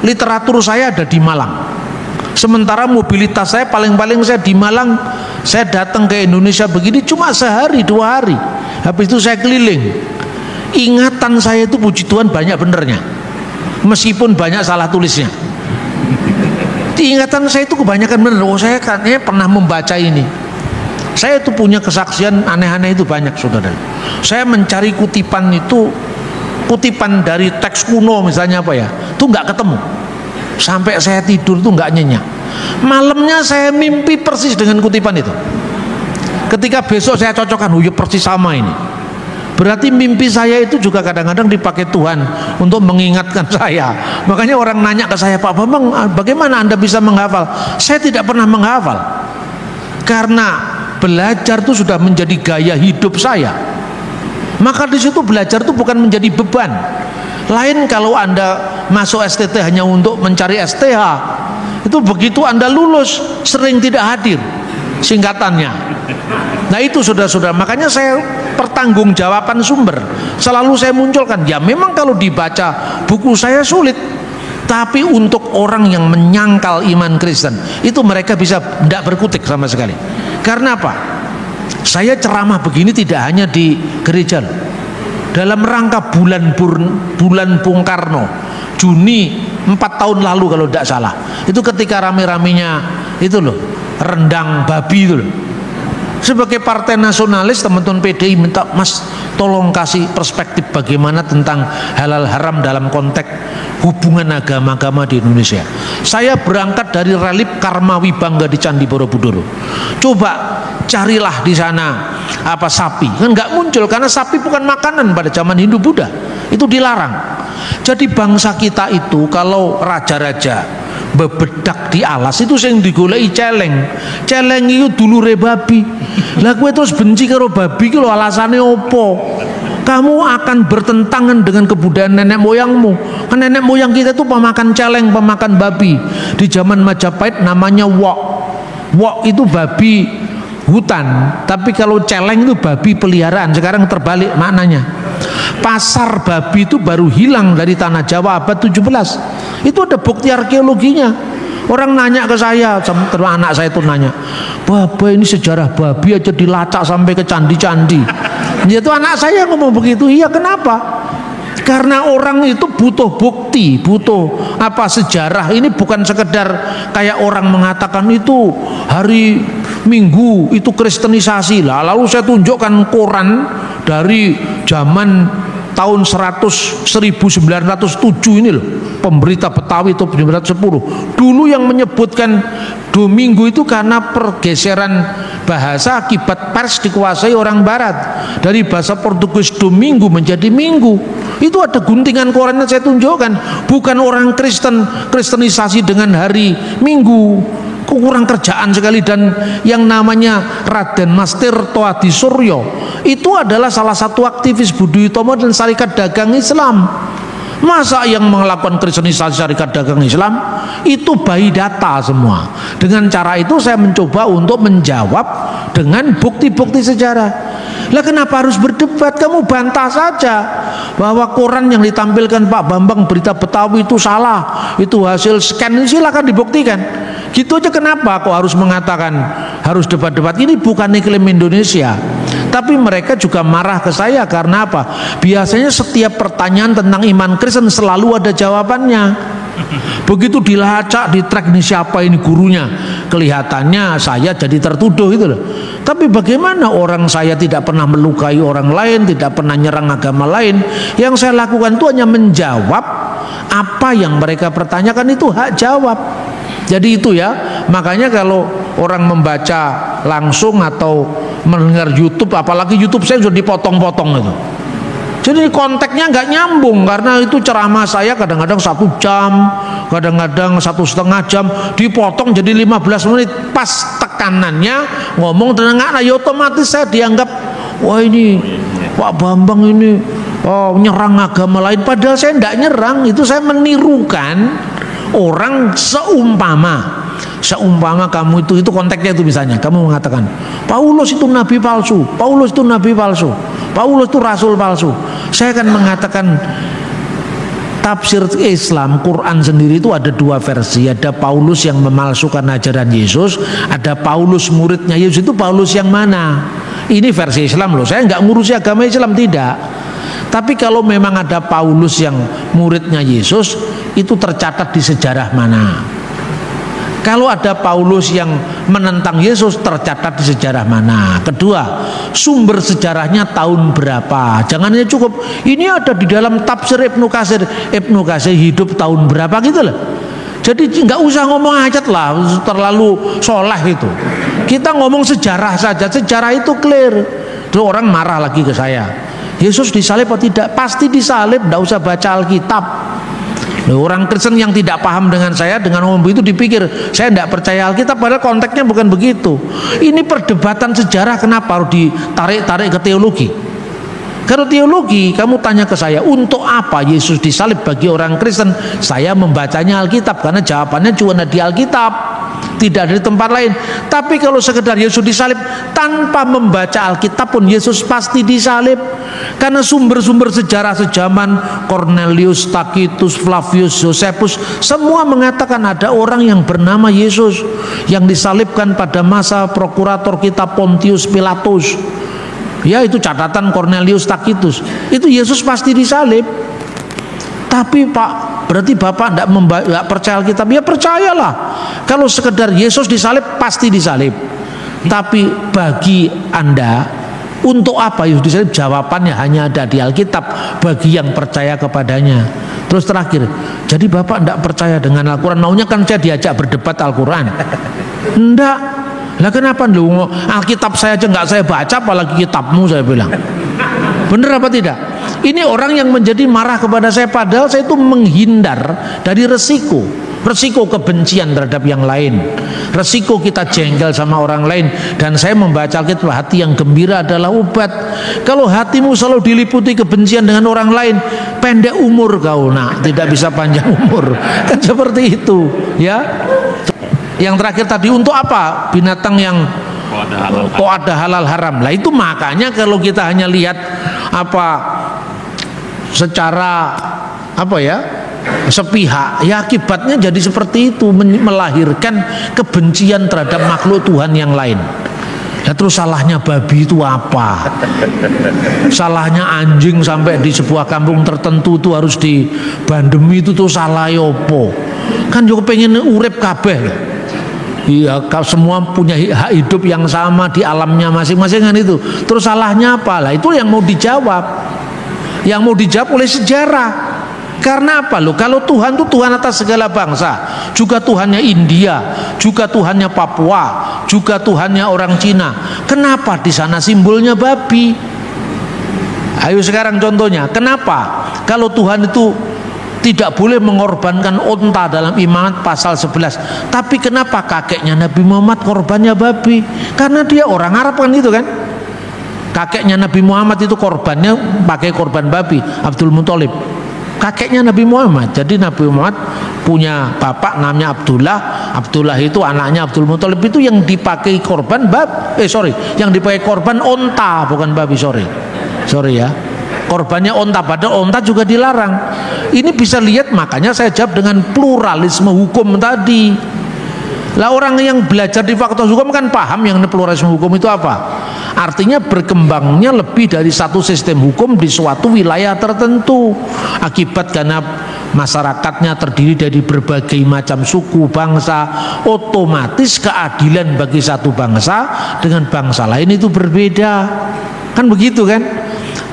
Literatur saya ada di Malang, sementara mobilitas saya paling-paling saya di Malang. Saya datang ke Indonesia begini cuma sehari 2 hari, habis itu saya keliling. Ingatan saya itu puji Tuhan banyak benernya, meskipun banyak salah tulisnya. Ingatan saya itu kebanyakan bener. Oh, saya katanya pernah membaca ini. Saya itu punya kesaksian aneh-aneh itu banyak, saudara. Saya mencari kutipan itu, kutipan dari teks kuno misalnya apa ya, itu nggak ketemu. Sampai saya tidur tuh nggak nyenyak. Malamnya saya mimpi persis dengan kutipan itu. Ketika besok saya cocokkan, oh ya persis sama ini. Berarti mimpi saya itu juga kadang-kadang dipakai Tuhan untuk mengingatkan saya. Makanya orang nanya ke saya, Pak Bambang, bagaimana Anda bisa menghafal? Saya tidak pernah menghafal, karena belajar itu sudah menjadi gaya hidup saya. Maka di situ belajar itu bukan menjadi beban. Lain kalau Anda masuk STT hanya untuk mencari STH, itu begitu Anda lulus sering tidak hadir singkatannya. Nah itu saudara-saudara, makanya saya pertanggungjawaban sumber selalu saya munculkan. Ya memang kalau dibaca buku saya sulit, tapi untuk orang yang menyangkal iman Kristen itu mereka bisa tidak berkutik sama sekali. Karena apa? Saya ceramah begini tidak hanya di gereja loh. Dalam rangka bulan Bung Karno, Juni 4 tahun lalu kalau tidak salah, itu ketika rame-ramenya itu loh, rendang babi itu loh. Sebagai partai nasionalis, teman-teman PDI minta, Mas tolong kasih perspektif bagaimana tentang halal haram dalam konteks hubungan agama-agama di Indonesia. Saya berangkat dari relip Karma Wibangga di Candi Borobudur. Coba carilah di sana apa sapi, kan nggak muncul karena sapi bukan makanan pada zaman Hindu Buddha, itu dilarang. Jadi bangsa kita itu kalau raja-raja bebedak di alas itu sing digoleki celeng. Celeng itu dulure babi. Lah kowe terus benci karo babi ki lho alasane opo? Kamu akan bertentangan dengan kebudayaan nenek moyangmu. Kan nenek moyang kita itu pemakan celeng, pemakan babi. Di zaman Majapahit namanya wok. Wok itu babi hutan, tapi kalau celeng itu babi peliharaan. Sekarang terbalik maknanya. Pasar babi itu baru hilang dari tanah Jawa abad 17. Itu ada bukti arkeologinya. Orang nanya ke saya, anak saya itu nanya, Baba ini sejarah babi aja dilacak sampai ke candi-candi. Itu anak saya ngomong begitu. Iya, kenapa? Karena orang itu butuh bukti, butuh apa sejarah. Ini bukan sekedar kayak orang mengatakan itu hari Minggu itu kristenisasi lah. Lalu saya tunjukkan koran dari zaman tahun 1907 ini loh, pemberita Betawi itu 1910. Dulu yang menyebutkan Domingo itu karena pergeseran bahasa akibat pers dikuasai orang barat. Dari bahasa Portugis Domingo menjadi Minggu. Itu ada guntingan korannya saya tunjukkan. Bukan orang Kristen kristenisasi dengan hari Minggu. Kurang kerjaan sekali. Dan yang namanya Raden Mas Tirto Adi Suryo itu adalah salah satu aktivis Budi Utomo dan Syarikat Dagang Islam. Masa yang melakukan kristenisasi Syarikat Dagang Islam itu by data semua. Dengan cara itu saya mencoba untuk menjawab dengan bukti-bukti sejarah. Lah kenapa harus berdebat? Kamu bantah saja bahwa koran yang ditampilkan Pak Bambang berita Betawi itu salah, itu hasil scan, silakan dibuktikan. Gitu aja. Kenapa kok harus mengatakan harus debat-debat? Ini bukan iklim Indonesia. Tapi mereka juga marah ke saya karena apa? Biasanya setiap pertanyaan tentang iman Kristen selalu ada jawabannya. Begitu dilacak, di track ini siapa ini gurunya, kelihatannya saya jadi tertuduh gitu loh. Tapi bagaimana orang saya tidak pernah melukai orang lain, tidak pernah nyerang agama lain. Yang saya lakukan itu hanya menjawab apa yang mereka pertanyakan, itu hak jawab. Jadi itu ya, makanya kalau orang membaca langsung atau mendengar YouTube, apalagi YouTube saya sudah dipotong-potong itu. Jadi konteksnya nggak nyambung, karena itu ceramah saya kadang-kadang 1 jam, kadang-kadang 1,5 jam, dipotong jadi 15 menit. Pas tekanannya ngomong tentang anak, ya otomatis saya dianggap, wah ini Pak Bambang ini nyerang agama lain. Padahal saya tidak nyerang, itu saya menirukan orang seumpama kamu itu konteksnya itu. Misalnya kamu mengatakan Paulus itu nabi palsu, Paulus itu nabi palsu, Paulus itu rasul palsu. Saya akan mengatakan tafsir Islam Quran sendiri itu ada 2 versi. Ada Paulus yang memalsukan ajaran Yesus, ada Paulus muridnya Yesus. Itu Paulus yang mana? Ini versi Islam loh. Saya nggak ngurusi agama Islam, tidak. Tapi kalau memang ada Paulus yang muridnya Yesus, itu tercatat di sejarah mana? Kalau ada Paulus yang menentang Yesus, tercatat di sejarah mana? Kedua, sumber sejarahnya tahun berapa? Jangan hanya cukup ini ada di dalam tafsir Ibnu Katsir. Ibnu Katsir hidup tahun berapa gitu loh. Jadi nggak usah ngomong ayat lah, terlalu soleh itu. Kita ngomong sejarah saja, sejarah itu clear. Terus orang marah lagi ke saya. Yesus disalib atau tidak? Pasti disalib, tidak usah baca Alkitab. Orang Kristen yang tidak paham dengan saya dengan ngomong begitu dipikir saya tidak percaya Alkitab, padahal konteksnya bukan begitu. Ini perdebatan sejarah, kenapa harus ditarik-tarik ke teologi? Kalau teologi, kamu tanya ke saya, untuk apa Yesus disalib? Bagi orang Kristen, saya membacanya Alkitab, karena jawabannya cuma ada di Alkitab, tidak ada di tempat lain. Tapi kalau sekedar Yesus disalib tanpa membaca Alkitab pun Yesus pasti disalib, karena sumber-sumber sejarah sejaman Cornelius, Tacitus, Flavius, Josephus semua mengatakan ada orang yang bernama Yesus yang disalibkan pada masa prokurator kita Pontius Pilatus. Ya, itu catatan Cornelius, Tacitus. Itu Yesus pasti disalib. Tapi Pak, berarti Bapak tidak percaya Alkitab? Ya percayalah. Kalau sekedar Yesus disalib, pasti disalib. Tapi bagi Anda, untuk apa Yesus disalib? Jawabannya hanya ada di Alkitab bagi yang percaya kepadanya. Terus terakhir, jadi Bapak tidak percaya dengan Al-Quran? Maunya kan saya diajak berdebat Al-Quran. Enggak. Lah kenapa lu Alkitab saya aja nggak saya baca, apalagi kitabmu, saya bilang. Bener apa tidak? Ini orang yang menjadi marah kepada saya, padahal saya itu menghindar dari resiko kebencian terhadap yang lain, resiko kita jengkel sama orang lain. Dan saya membaca Alkitab, hati yang gembira adalah obat. Kalau hatimu selalu diliputi kebencian dengan orang lain, pendek umur kau, nak, tidak bisa panjang umur. Kan seperti itu, ya. Yang terakhir tadi, untuk apa binatang yang kok ada halal haram? Lah itu makanya kalau kita hanya lihat secara sepihak, ya akibatnya jadi seperti itu, melahirkan kebencian terhadap makhluk Tuhan yang lain. Ya, terus salahnya babi itu apa? Salahnya anjing sampai di sebuah kampung tertentu itu harus dibandemi, itu tuh salah opo? Kan juga pengen urip kabeh. Iya, semua punya hak hidup yang sama di alamnya masing-masing kan itu. Terus salahnya apa? Lah itu yang mau dijawab. Yang mau dijawab oleh sejarah. Karena apa loh? Kalau Tuhan itu Tuhan atas segala bangsa, juga Tuhannya India, juga Tuhannya Papua, juga Tuhannya orang Cina. Kenapa di sana simbolnya babi? Ayo sekarang contohnya, kenapa kalau Tuhan itu tidak boleh mengorbankan unta dalam Imamat pasal 11, tapi kenapa kakeknya Nabi Muhammad korbannya babi? Karena dia orang Arab kan itu kan. Kakeknya Nabi Muhammad itu korbannya pakai korban babi, Abdul Muthalib. Kakeknya Nabi Muhammad. Jadi Nabi Muhammad punya bapak namanya Abdullah. Abdullah itu anaknya Abdul Muthalib, itu yang dipakai korban yang dipakai korban unta, bukan babi, sorry ya. Korbannya unta, padahal unta juga dilarang. Ini bisa lihat, makanya saya jawab dengan pluralisme hukum tadi. Lah orang yang belajar di fakultas hukum kan paham yang pluralisme hukum itu apa. Artinya berkembangnya lebih dari satu sistem hukum di suatu wilayah tertentu. Akibat karena masyarakatnya terdiri dari berbagai macam suku, bangsa, otomatis keadilan bagi satu bangsa dengan bangsa lain itu berbeda. Kan begitu kan?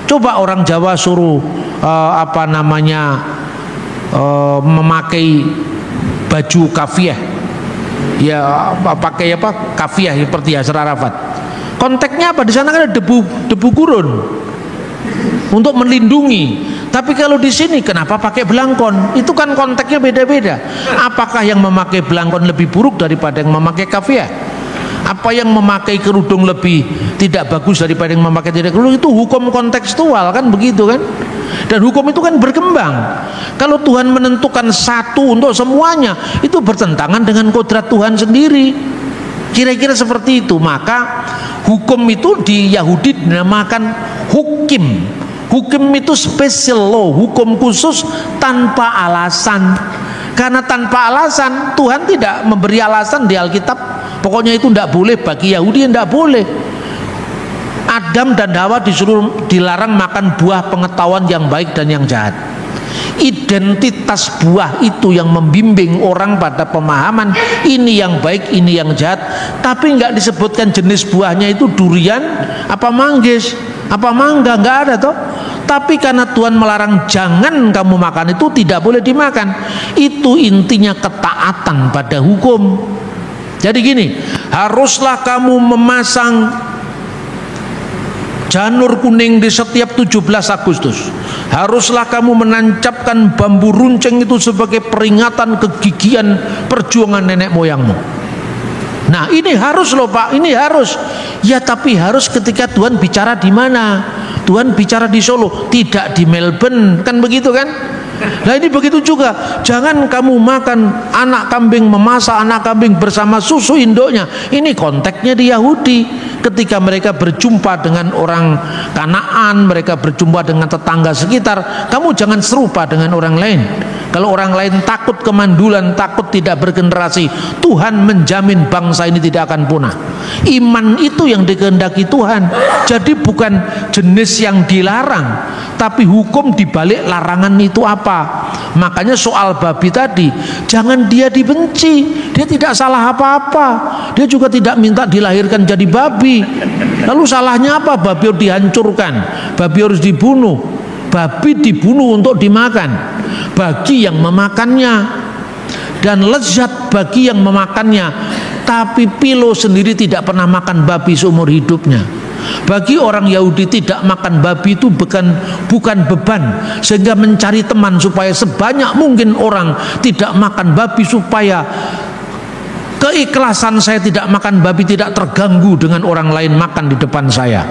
Coba orang Jawa suruh memakai baju kafiyah, ya pakai kafiyah seperti Yasir Arafat. Konteksnya apa? Di sana kan ada debu gurun untuk melindungi. Tapi kalau di sini kenapa pakai belangkon? Itu kan konteksnya beda-beda. Apakah yang memakai belangkon lebih buruk daripada yang memakai kafiyah? Apa yang memakai kerudung lebih tidak bagus daripada yang memakai tidak kerudung? Itu hukum kontekstual kan begitu kan? Dan hukum itu kan berkembang. Kalau Tuhan menentukan satu untuk semuanya, itu bertentangan dengan kodrat Tuhan sendiri. Kira-kira seperti itu. Maka hukum itu di Yahudi dinamakan hukim. Hukum itu special law, hukum khusus tanpa alasan. Karena tanpa alasan, Tuhan tidak memberi alasan di Alkitab. Pokoknya itu tidak boleh, bagi Yahudi tidak boleh. Adam dan Hawa disuruh dilarang makan buah pengetahuan yang baik dan yang jahat. Identitas buah itu yang membimbing orang pada pemahaman ini yang baik, ini yang jahat. Tapi nggak disebutkan jenis buahnya itu durian, apa manggis, apa mangga, nggak ada toh. Tapi karena Tuhan melarang jangan kamu makan itu, tidak boleh dimakan. Itu intinya ketaatan pada hukum. Jadi gini, haruslah kamu memasang janur kuning di setiap 17 Agustus. Haruslah kamu menancapkan bambu runcing itu sebagai peringatan kegigihan perjuangan nenek moyangmu. Nah ini harus loh Pak, ini harus. Ya tapi harus ketika Tuhan bicara di mana? Tuhan bicara di Solo, tidak di Melbourne, kan begitu kan? Nah ini begitu juga. Jangan kamu makan anak kambing, memasak anak kambing bersama susu induknya. Ini konteksnya di Yahudi. Ketika mereka berjumpa dengan orang Kanaan, mereka berjumpa dengan tetangga sekitar, kamu jangan serupa dengan orang lain. Kalau orang lain takut kemandulan, takut tidak bergenerasi, Tuhan menjamin bangsa ini tidak akan punah. Iman itu yang dikehendaki Tuhan. Jadi bukan jenis yang dilarang, tapi hukum dibalik larangan itu apa. Makanya soal babi tadi, jangan dia dibenci. Dia tidak salah apa-apa. Dia juga tidak minta dilahirkan jadi babi. Lalu salahnya apa? Babi harus dihancurkan, babi harus dibunuh. Babi dibunuh untuk dimakan bagi yang memakannya, dan lezat bagi yang memakannya. Tapi Philo sendiri tidak pernah makan babi seumur hidupnya. Bagi orang Yahudi tidak makan babi itu bukan beban, sehingga mencari teman supaya sebanyak mungkin orang tidak makan babi, supaya keikhlasan saya tidak makan babi tidak terganggu dengan orang lain makan di depan saya.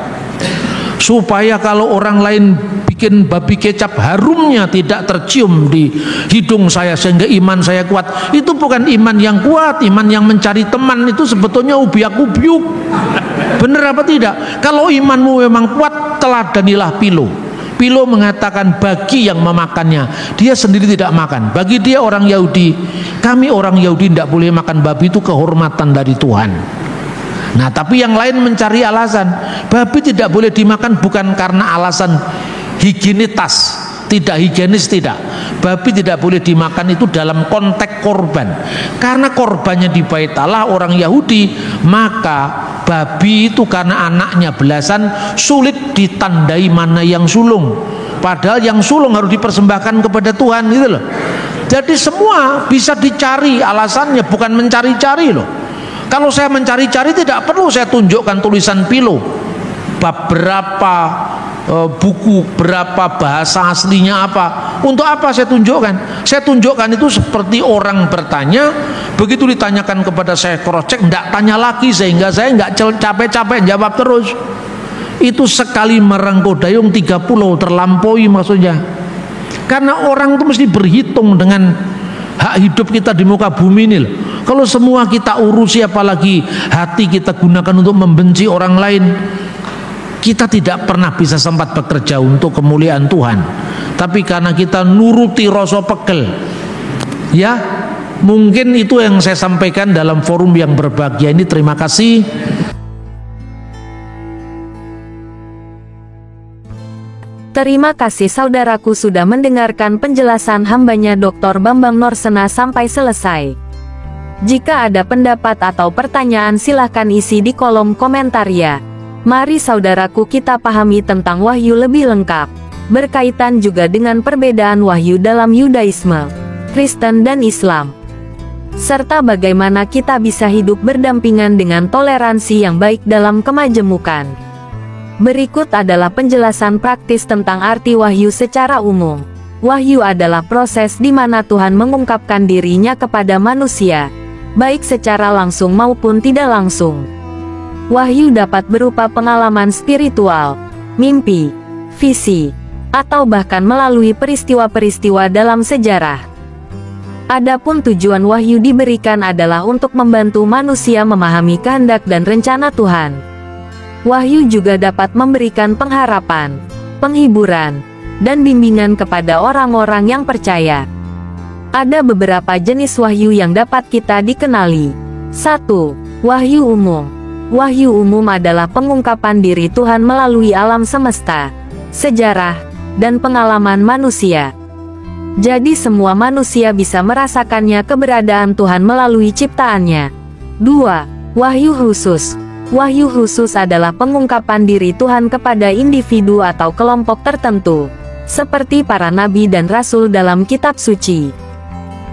Supaya kalau orang lain bikin babi kecap, harumnya tidak tercium di hidung saya sehingga iman saya kuat. Itu bukan iman yang kuat, iman yang mencari teman. Itu sebetulnya ubiak-ubiuk. Benar apa tidak? Kalau imanmu memang kuat, teladanilah Philo. Philo mengatakan bagi yang memakannya, dia sendiri tidak makan. Bagi dia orang Yahudi, kami orang Yahudi tidak boleh makan babi, itu kehormatan dari Tuhan. Nah tapi yang lain mencari alasan. Babi tidak boleh dimakan bukan karena alasan higienitas, tidak higienis, tidak. Babi tidak boleh dimakan itu dalam konteks korban. Karena korbannya di Bait Allah orang Yahudi, maka babi itu karena anaknya belasan, sulit ditandai mana yang sulung. Padahal yang sulung harus dipersembahkan kepada Tuhan, gitu loh. Jadi semua bisa dicari alasannya, bukan mencari-cari loh. Kalau saya mencari-cari tidak perlu saya tunjukkan tulisan Philo, bab berapa, buku berapa, bahasa aslinya apa. Untuk apa saya tunjukkan? Saya tunjukkan itu seperti orang bertanya, begitu ditanyakan kepada saya cross check, tidak tanya lagi, sehingga saya nggak capek-capek jawab terus. Itu sekali merengkodayung 3 pulau terlampaui maksudnya. Karena orang itu mesti berhitung dengan hak hidup kita di muka bumi ini loh. Kalau semua kita urusi, apalagi hati kita gunakan untuk membenci orang lain, kita tidak pernah bisa sempat bekerja untuk kemuliaan Tuhan. Tapi karena kita nuruti rasa pegel, ya mungkin itu yang saya sampaikan dalam forum yang berbahagia ini. Terima kasih. Terima kasih saudaraku sudah mendengarkan penjelasan hambanya Dr. Bambang Norsena sampai selesai. Jika ada pendapat atau pertanyaan silahkan isi di kolom komentar ya. Mari saudaraku kita pahami tentang wahyu lebih lengkap. Berkaitan juga dengan perbedaan wahyu dalam Yudaisme, Kristen dan Islam. Serta bagaimana kita bisa hidup berdampingan dengan toleransi yang baik dalam kemajemukan. Berikut adalah penjelasan praktis tentang arti wahyu secara umum. Wahyu adalah proses di mana Tuhan mengungkapkan dirinya kepada manusia, baik secara langsung maupun tidak langsung. Wahyu dapat berupa pengalaman spiritual, mimpi, visi, atau bahkan melalui peristiwa-peristiwa dalam sejarah. Adapun tujuan wahyu diberikan adalah untuk membantu manusia memahami kehendak dan rencana Tuhan. Wahyu juga dapat memberikan pengharapan, penghiburan, dan bimbingan kepada orang-orang yang percaya. Ada beberapa jenis wahyu yang dapat kita dikenali. 1. Wahyu umum. Wahyu umum adalah pengungkapan diri Tuhan melalui alam semesta, sejarah, dan pengalaman manusia. Jadi semua manusia bisa merasakannya keberadaan Tuhan melalui ciptaannya. 2. Wahyu khusus. Wahyu khusus adalah pengungkapan diri Tuhan kepada individu atau kelompok tertentu, seperti para nabi dan rasul dalam kitab suci.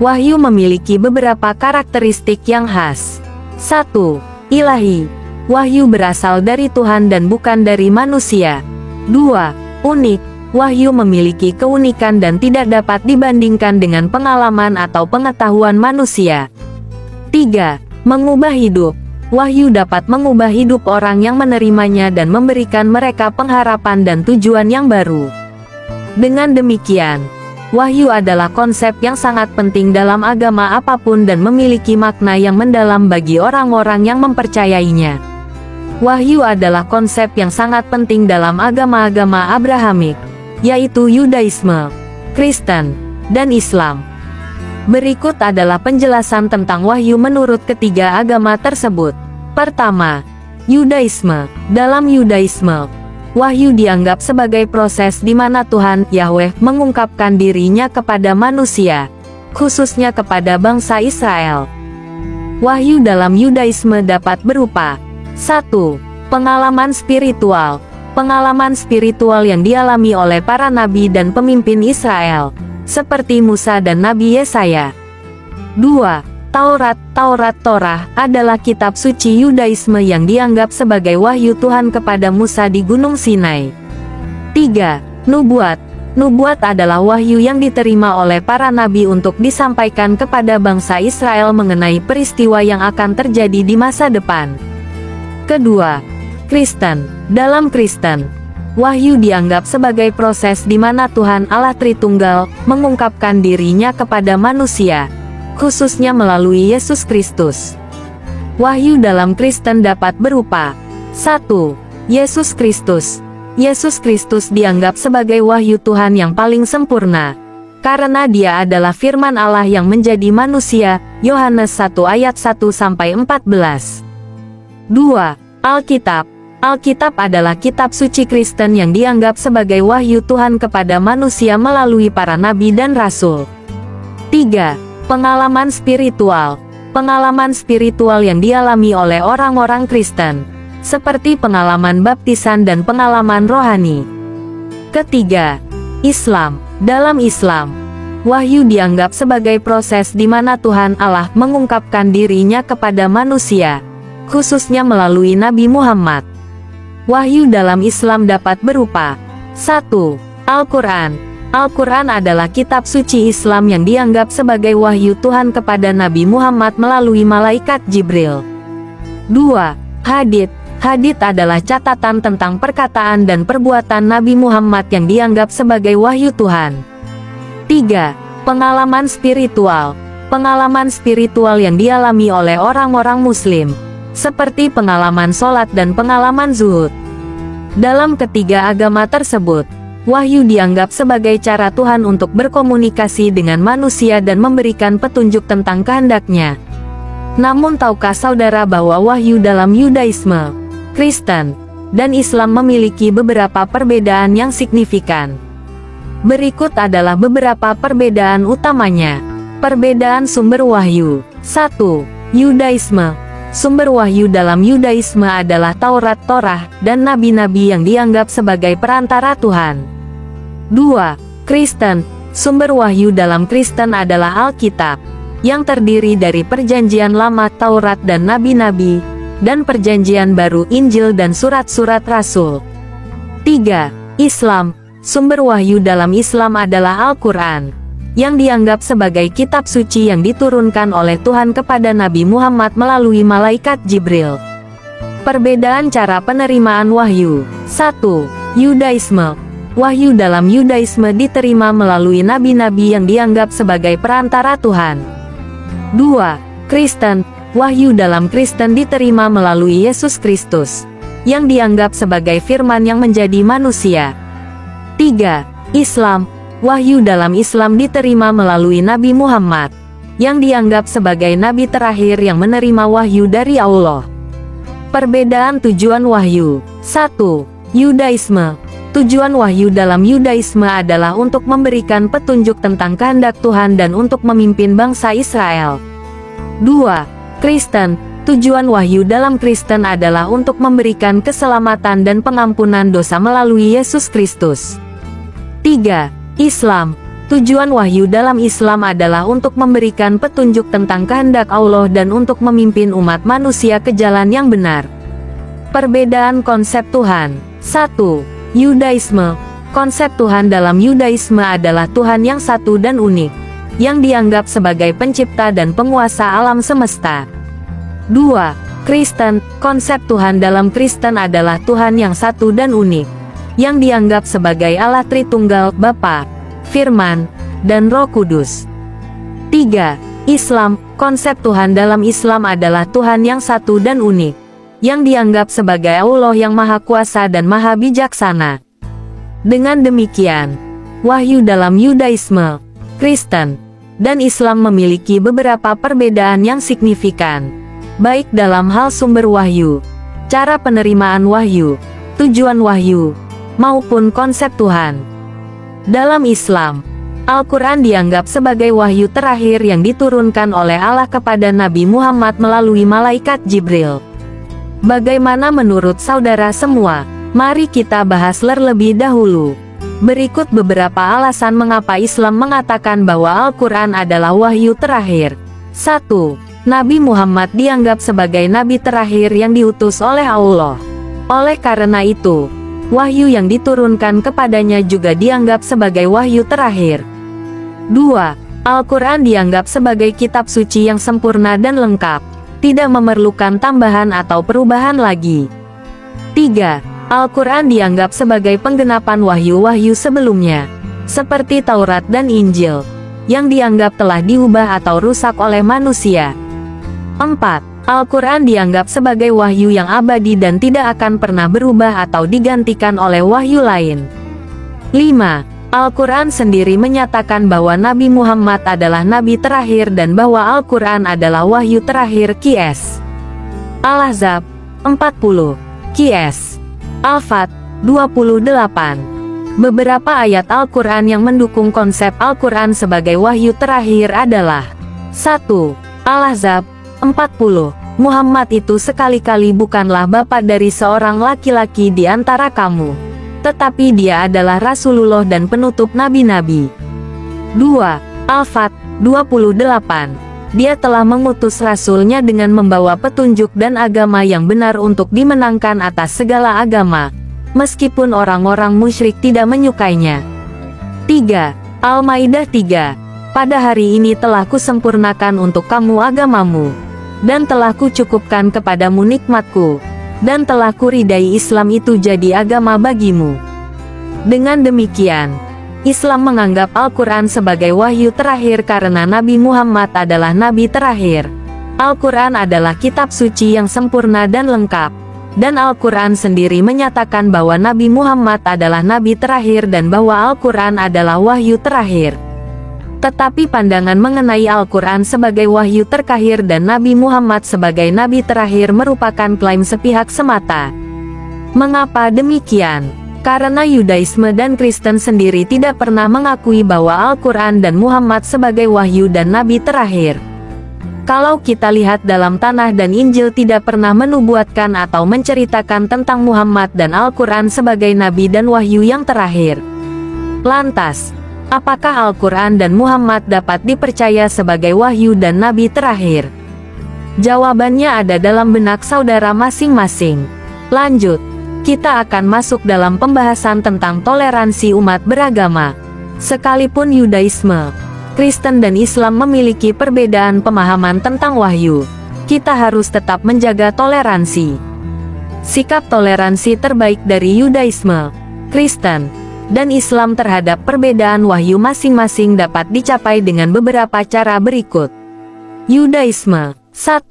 Wahyu memiliki beberapa karakteristik yang khas. 1. Ilahi. Wahyu berasal dari Tuhan dan bukan dari manusia. 2. Unik. Wahyu memiliki keunikan dan tidak dapat dibandingkan dengan pengalaman atau pengetahuan manusia. 3. Mengubah hidup. Wahyu dapat mengubah hidup orang yang menerimanya dan memberikan mereka pengharapan dan tujuan yang baru. Dengan demikian, wahyu adalah konsep yang sangat penting dalam agama apapun dan memiliki makna yang mendalam bagi orang-orang yang mempercayainya. Wahyu adalah konsep yang sangat penting dalam agama-agama Abrahamik, yaitu Yudaisme, Kristen, dan Islam. Berikut adalah penjelasan tentang wahyu menurut ketiga agama tersebut. Pertama, Yudaisme. Dalam Yudaisme, wahyu dianggap sebagai proses di mana Tuhan, Yahweh, mengungkapkan dirinya kepada manusia, khususnya kepada bangsa Israel. Wahyu dalam Yudaisme dapat berupa 1. Pengalaman spiritual. Pengalaman spiritual yang dialami oleh para nabi dan pemimpin Israel, seperti Musa dan Nabi Yesaya. 2. Torah adalah kitab suci Yudaisme yang dianggap sebagai wahyu Tuhan kepada Musa di Gunung Sinai. 3. Nubuat adalah wahyu yang diterima oleh para nabi untuk disampaikan kepada bangsa Israel mengenai peristiwa yang akan terjadi di masa depan. Kedua, Kristen. Dalam Kristen, wahyu dianggap sebagai proses di mana Tuhan Allah Tritunggal mengungkapkan dirinya kepada manusia, khususnya melalui Yesus Kristus. Wahyu dalam Kristen dapat berupa 1. Yesus Kristus. Yesus Kristus dianggap sebagai wahyu Tuhan yang paling sempurna, karena Dia adalah firman Allah yang menjadi manusia, Yohanes 1 ayat 1-14. 2. Alkitab. Alkitab adalah kitab suci Kristen yang dianggap sebagai wahyu Tuhan kepada manusia melalui para nabi dan rasul. 3. Pengalaman spiritual. Pengalaman spiritual yang dialami oleh orang-orang Kristen, seperti pengalaman baptisan dan pengalaman rohani. Ketiga, Islam. Dalam Islam, wahyu dianggap sebagai proses di mana Tuhan Allah mengungkapkan dirinya kepada manusia, khususnya melalui Nabi Muhammad. Wahyu dalam Islam dapat berupa 1. Al-Quran. Al-Quran adalah kitab suci Islam yang dianggap sebagai wahyu Tuhan kepada Nabi Muhammad melalui malaikat Jibril. 2. Hadits. Hadits adalah catatan tentang perkataan dan perbuatan Nabi Muhammad yang dianggap sebagai wahyu Tuhan. 3. Pengalaman spiritual. Pengalaman spiritual yang dialami oleh orang-orang Muslim, seperti pengalaman sholat dan pengalaman zuhud. Dalam ketiga agama tersebut, wahyu dianggap sebagai cara Tuhan untuk berkomunikasi dengan manusia dan memberikan petunjuk tentang kehendak-Nya. Namun tahukah saudara bahwa wahyu dalam Yudaisme, Kristen, dan Islam memiliki beberapa perbedaan yang signifikan? Berikut adalah beberapa perbedaan utamanya. Perbedaan sumber wahyu. 1. Yudaisme. Sumber wahyu dalam Yudaisme adalah Taurat, Torah, dan nabi-nabi yang dianggap sebagai perantara Tuhan. 2. Kristen. Sumber wahyu dalam Kristen adalah Alkitab, yang terdiri dari Perjanjian Lama, Taurat dan nabi-nabi, dan Perjanjian Baru, Injil dan surat-surat Rasul. 3. Islam. Sumber wahyu dalam Islam adalah Al-Quran, yang dianggap sebagai kitab suci yang diturunkan oleh Tuhan kepada Nabi Muhammad melalui malaikat Jibril. Perbedaan cara penerimaan wahyu. 1. Yudaisme. Wahyu dalam Yudaisme diterima melalui nabi-nabi yang dianggap sebagai perantara Tuhan. 2. Kristen. Wahyu dalam Kristen diterima melalui Yesus Kristus, yang dianggap sebagai firman yang menjadi manusia. 3. Islam. Wahyu dalam Islam diterima melalui Nabi Muhammad, yang dianggap sebagai nabi terakhir yang menerima wahyu dari Allah. Perbedaan tujuan wahyu. 1. Yudaisme. Tujuan wahyu dalam Yudaisme adalah untuk memberikan petunjuk tentang kehendak Tuhan dan untuk memimpin bangsa Israel. 2. Kristen. Tujuan wahyu dalam Kristen adalah untuk memberikan keselamatan dan pengampunan dosa melalui Yesus Kristus. 3. Islam. Tujuan wahyu dalam Islam adalah untuk memberikan petunjuk tentang kehendak Allah dan untuk memimpin umat manusia ke jalan yang benar. Perbedaan konsep Tuhan. 1. Yudaisme. Konsep Tuhan dalam Yudaisme adalah Tuhan yang satu dan unik, yang dianggap sebagai pencipta dan penguasa alam semesta. 2. Kristen. Konsep Tuhan dalam Kristen adalah Tuhan yang satu dan unik, yang dianggap sebagai Allah Tritunggal, Bapa, Firman, dan Roh Kudus. 3. Islam. Konsep Tuhan dalam Islam adalah Tuhan yang satu dan unik, yang dianggap sebagai Allah yang Maha Kuasa dan Maha Bijaksana. Dengan demikian, wahyu dalam Yudaisme, Kristen, dan Islam memiliki beberapa perbedaan yang signifikan, baik dalam hal sumber wahyu, cara penerimaan wahyu, tujuan wahyu, maupun konsep Tuhan. Dalam Islam, Al-Quran dianggap sebagai wahyu terakhir yang diturunkan oleh Allah kepada Nabi Muhammad melalui malaikat Jibril. Bagaimana menurut saudara semua? Mari kita bahas terlebih dahulu. Berikut beberapa alasan mengapa Islam mengatakan bahwa Al-Quran adalah wahyu terakhir. 1. Nabi Muhammad dianggap sebagai nabi terakhir yang diutus oleh Allah. Oleh karena itu, wahyu yang diturunkan kepadanya juga dianggap sebagai wahyu terakhir. 2. Al-Quran dianggap sebagai kitab suci yang sempurna dan lengkap, tidak memerlukan tambahan atau perubahan lagi. 3. Al-Quran dianggap sebagai penggenapan wahyu-wahyu sebelumnya, seperti Taurat dan Injil, yang dianggap telah diubah atau rusak oleh manusia. 4. Al-Quran dianggap sebagai wahyu yang abadi dan tidak akan pernah berubah atau digantikan oleh wahyu lain. 5. Al-Quran sendiri menyatakan bahwa Nabi Muhammad adalah nabi terakhir dan bahwa Al-Quran adalah wahyu terakhir. Qs. Al-Ahzab 40. Qs. Al-Fat 28. Beberapa ayat Al-Quran yang mendukung konsep Al-Quran sebagai wahyu terakhir adalah 1. Al-Ahzab 40. Muhammad itu sekali-kali bukanlah bapa dari seorang laki-laki di antara kamu, tetapi dia adalah Rasulullah dan penutup nabi-nabi. 2. Al-Fat 28. Dia telah mengutus Rasulnya dengan membawa petunjuk dan agama yang benar untuk dimenangkan atas segala agama, meskipun orang-orang musyrik tidak menyukainya. 3. Al-Maidah 3. Pada hari ini telah kusempurnakan untuk kamu agamamu, dan telah kucukupkan kepadamu nikmatku, dan telah kuridai Islam itu jadi agama bagimu. Dengan demikian, Islam menganggap Al-Quran sebagai wahyu terakhir karena Nabi Muhammad adalah nabi terakhir. Al-Quran adalah kitab suci yang sempurna dan lengkap, dan Al-Quran sendiri menyatakan bahwa Nabi Muhammad adalah nabi terakhir dan bahwa Al-Quran adalah wahyu terakhir. Tetapi pandangan mengenai Al-Quran sebagai wahyu terakhir dan Nabi Muhammad sebagai nabi terakhir merupakan klaim sepihak semata. Mengapa demikian? Karena Yudaisme dan Kristen sendiri tidak pernah mengakui bahwa Al-Quran dan Muhammad sebagai wahyu dan nabi terakhir. Kalau kita lihat dalam Tanah dan Injil tidak pernah menubuatkan atau menceritakan tentang Muhammad dan Al-Quran sebagai nabi dan wahyu yang terakhir. Lantas, apakah Al-Quran dan Muhammad dapat dipercaya sebagai wahyu dan nabi terakhir? Jawabannya ada dalam benak saudara masing-masing. Lanjut, kita akan masuk dalam pembahasan tentang toleransi umat beragama. Sekalipun Yudaisme, Kristen dan Islam memiliki perbedaan pemahaman tentang wahyu, kita harus tetap menjaga toleransi. Sikap toleransi terbaik dari Yudaisme, Kristen, dan Islam terhadap perbedaan wahyu masing-masing dapat dicapai dengan beberapa cara berikut. Yudaisme 1.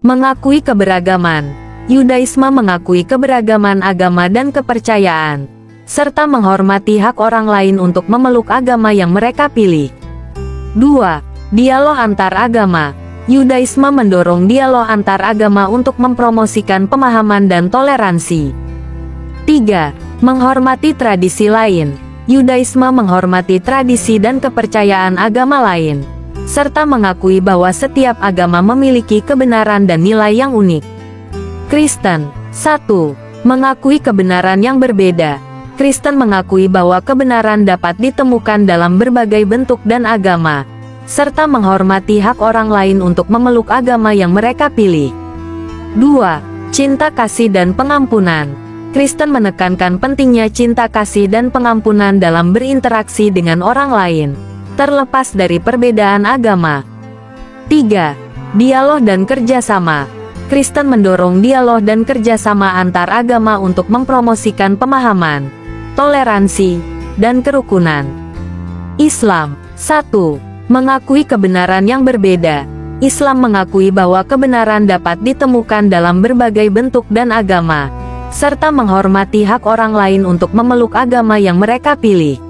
Mengakui keberagaman. Yudaisme mengakui keberagaman agama dan kepercayaan, serta menghormati hak orang lain untuk memeluk agama yang mereka pilih. 2. Dialog antar agama. Yudaisme mendorong dialog antar agama untuk mempromosikan pemahaman dan toleransi. 3. Menghormati tradisi lain. Yudaisme menghormati tradisi dan kepercayaan agama lain, serta mengakui bahwa setiap agama memiliki kebenaran dan nilai yang unik. Kristen 1. Mengakui kebenaran yang berbeda. Kristen mengakui bahwa kebenaran dapat ditemukan dalam berbagai bentuk dan agama, serta menghormati hak orang lain untuk memeluk agama yang mereka pilih. 2. Cinta kasih dan pengampunan. Kristen menekankan pentingnya cinta kasih dan pengampunan dalam berinteraksi dengan orang lain, terlepas dari perbedaan agama. 3. Dialog dan kerjasama. Kristen mendorong dialog dan kerjasama antar agama untuk mempromosikan pemahaman, toleransi, dan kerukunan. Islam. 1. Mengakui kebenaran yang berbeda. Islam mengakui bahwa kebenaran dapat ditemukan dalam berbagai bentuk dan agama, serta menghormati hak orang lain untuk memeluk agama yang mereka pilih.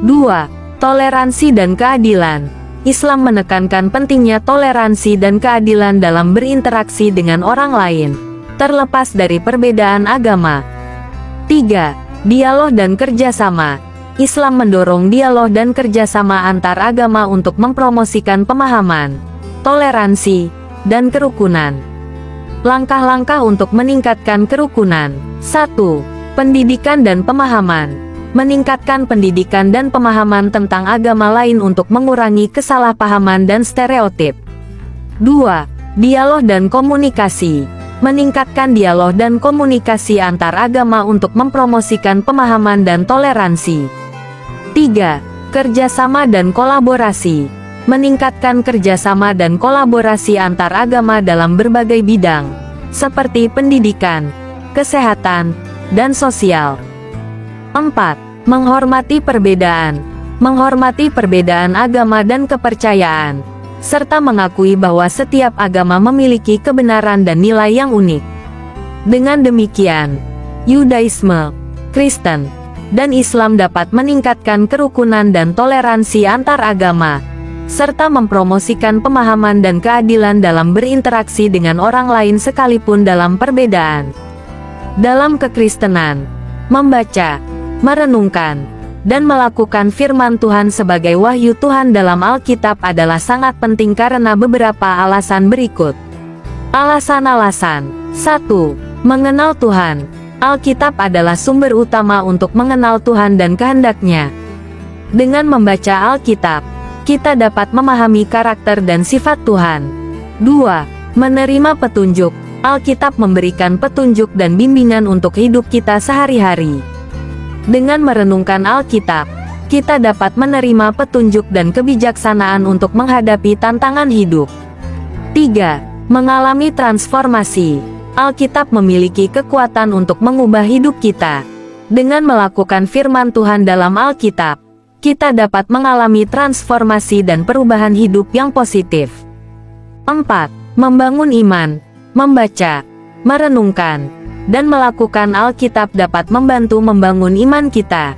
2. Toleransi dan keadilan. Islam menekankan pentingnya toleransi dan keadilan dalam berinteraksi dengan orang lain, terlepas dari perbedaan agama. 3. Dialog dan kerjasama. Islam mendorong dialog dan kerjasama antar agama untuk mempromosikan pemahaman, toleransi, dan kerukunan. Langkah-langkah untuk meningkatkan kerukunan. 1. Pendidikan dan pemahaman. Meningkatkan pendidikan dan pemahaman tentang agama lain untuk mengurangi kesalahpahaman dan stereotip. 2. Dialog dan komunikasi. Meningkatkan dialog dan komunikasi antar agama untuk mempromosikan pemahaman dan toleransi. 3. Kerjasama dan kolaborasi. Meningkatkan kerjasama dan kolaborasi antar agama dalam berbagai bidang, seperti pendidikan, kesehatan, dan sosial. 4. Menghormati perbedaan. Menghormati perbedaan agama dan kepercayaan, serta mengakui bahwa setiap agama memiliki kebenaran dan nilai yang unik. Dengan demikian, Yudaisme, Kristen, dan Islam dapat meningkatkan kerukunan dan toleransi antar agama, serta mempromosikan pemahaman dan keadilan dalam berinteraksi dengan orang lain sekalipun dalam perbedaan. Dalam kekristenan, membaca, merenungkan, dan melakukan firman Tuhan sebagai wahyu Tuhan dalam Alkitab adalah sangat penting karena beberapa alasan berikut. Alasan-alasan. 1. Mengenal Tuhan. Alkitab adalah sumber utama untuk mengenal Tuhan dan kehendak-Nya. Dengan membaca Alkitab, kita dapat memahami karakter dan sifat Tuhan. 2. Menerima petunjuk. Alkitab memberikan petunjuk dan bimbingan untuk hidup kita sehari-hari. Dengan merenungkan Alkitab, kita dapat menerima petunjuk dan kebijaksanaan untuk menghadapi tantangan hidup. 3. Mengalami transformasi. Alkitab memiliki kekuatan untuk mengubah hidup kita. Dengan melakukan firman Tuhan dalam Alkitab, kita dapat mengalami transformasi dan perubahan hidup yang positif. 4. Membangun iman. Membaca, merenungkan, dan melakukan Alkitab dapat membantu membangun iman kita.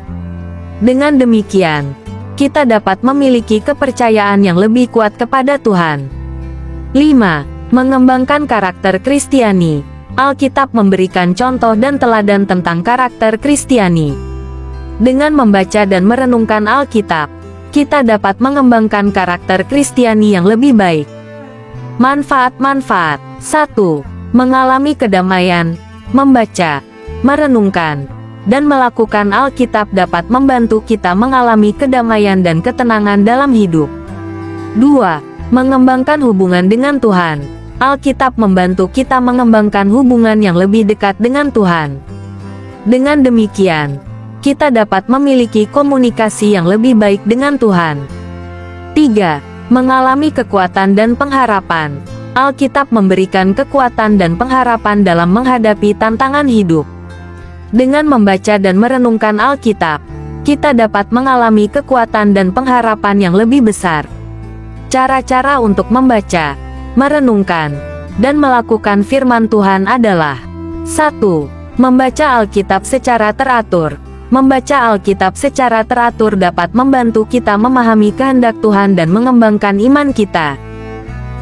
Dengan demikian, kita dapat memiliki kepercayaan yang lebih kuat kepada Tuhan. 5. Mengembangkan karakter Kristiani. Alkitab memberikan contoh dan teladan tentang karakter Kristiani. Dengan membaca dan merenungkan Alkitab, kita dapat mengembangkan karakter Kristiani yang lebih baik. Manfaat-manfaat. 1. Mengalami kedamaian. Membaca, merenungkan, dan melakukan Alkitab dapat membantu kita mengalami kedamaian dan ketenangan dalam hidup. 2. Mengembangkan hubungan dengan Tuhan. Alkitab membantu kita mengembangkan hubungan yang lebih dekat dengan Tuhan. Dengan demikian, kita dapat memiliki komunikasi yang lebih baik dengan Tuhan. 3. Mengalami kekuatan dan pengharapan. Alkitab memberikan kekuatan dan pengharapan dalam menghadapi tantangan hidup. Dengan membaca dan merenungkan Alkitab, kita dapat mengalami kekuatan dan pengharapan yang lebih besar. Cara-cara untuk membaca, merenungkan, dan melakukan firman Tuhan adalah: 1. Membaca Alkitab secara teratur. Membaca Alkitab secara teratur dapat membantu kita memahami kehendak Tuhan dan mengembangkan iman kita.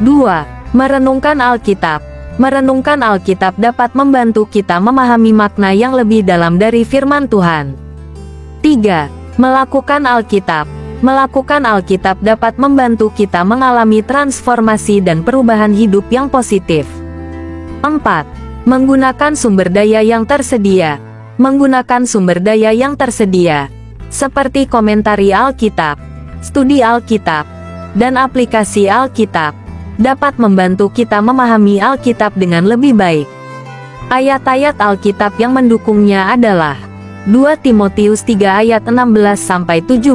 2. Merenungkan Alkitab. Merenungkan Alkitab dapat membantu kita memahami makna yang lebih dalam dari firman Tuhan. 3. Melakukan Alkitab. Melakukan Alkitab dapat membantu kita mengalami transformasi dan perubahan hidup yang positif. 4. Menggunakan sumber daya yang tersedia. Menggunakan sumber daya yang tersedia, seperti komentari Alkitab, studi Alkitab, dan aplikasi Alkitab, dapat membantu kita memahami Alkitab dengan lebih baik. Ayat-ayat Alkitab yang mendukungnya adalah 2 Timotius 3 ayat 16-17.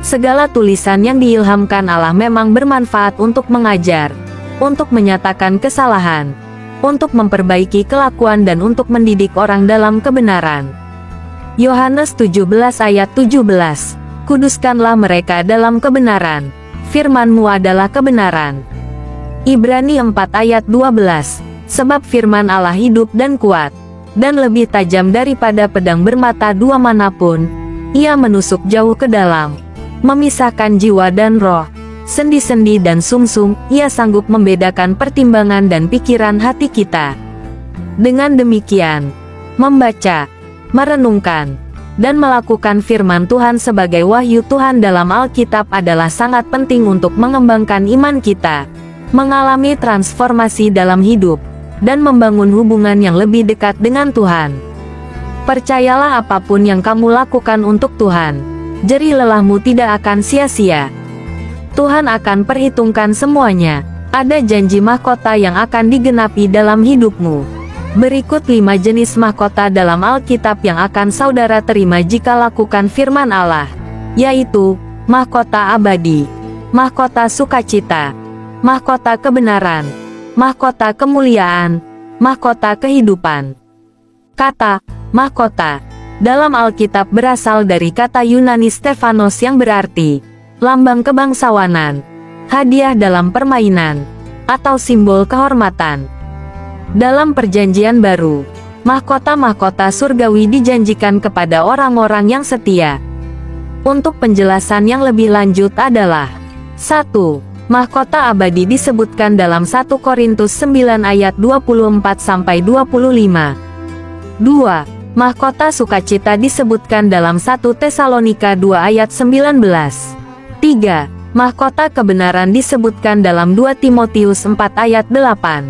Segala tulisan yang diilhamkan Allah memang bermanfaat untuk mengajar, untuk menyatakan kesalahan, untuk memperbaiki kelakuan dan untuk mendidik orang dalam kebenaran. Yohanes 17 ayat 17. Kuduskanlah mereka dalam kebenaran. Firman-Mu adalah kebenaran. Ibrani 4 ayat 12. Sebab firman Allah hidup dan kuat, dan lebih tajam daripada pedang bermata dua manapun. Ia menusuk jauh ke dalam, memisahkan jiwa dan roh, sendi-sendi dan sumsum. Ia sanggup membedakan pertimbangan dan pikiran hati kita. Dengan demikian, membaca, merenungkan, dan melakukan firman Tuhan sebagai wahyu Tuhan dalam Alkitab adalah sangat penting untuk mengembangkan iman kita, mengalami transformasi dalam hidup, dan membangun hubungan yang lebih dekat dengan Tuhan. Percayalah apapun yang kamu lakukan untuk Tuhan, jerih lelahmu tidak akan sia-sia. Tuhan akan perhitungkan semuanya. Ada janji mahkota yang akan digenapi dalam hidupmu. Berikut 5 jenis mahkota dalam Alkitab yang akan saudara terima jika lakukan firman Allah, yaitu mahkota abadi, mahkota sukacita, mahkota kebenaran, mahkota kemuliaan, mahkota kehidupan. Kata mahkota dalam Alkitab berasal dari kata Yunani Stephanos yang berarti lambang kebangsawanan, hadiah dalam permainan, atau simbol kehormatan. Dalam Perjanjian Baru, mahkota-mahkota surgawi dijanjikan kepada orang-orang yang setia. Untuk penjelasan yang lebih lanjut adalah 1. Mahkota abadi disebutkan dalam 1 Korintus 9 ayat 24-25. 2. Mahkota sukacita disebutkan dalam 1 Tesalonika 2 ayat 19. 3. Mahkota kebenaran disebutkan dalam 2 Timotius 4 ayat 8.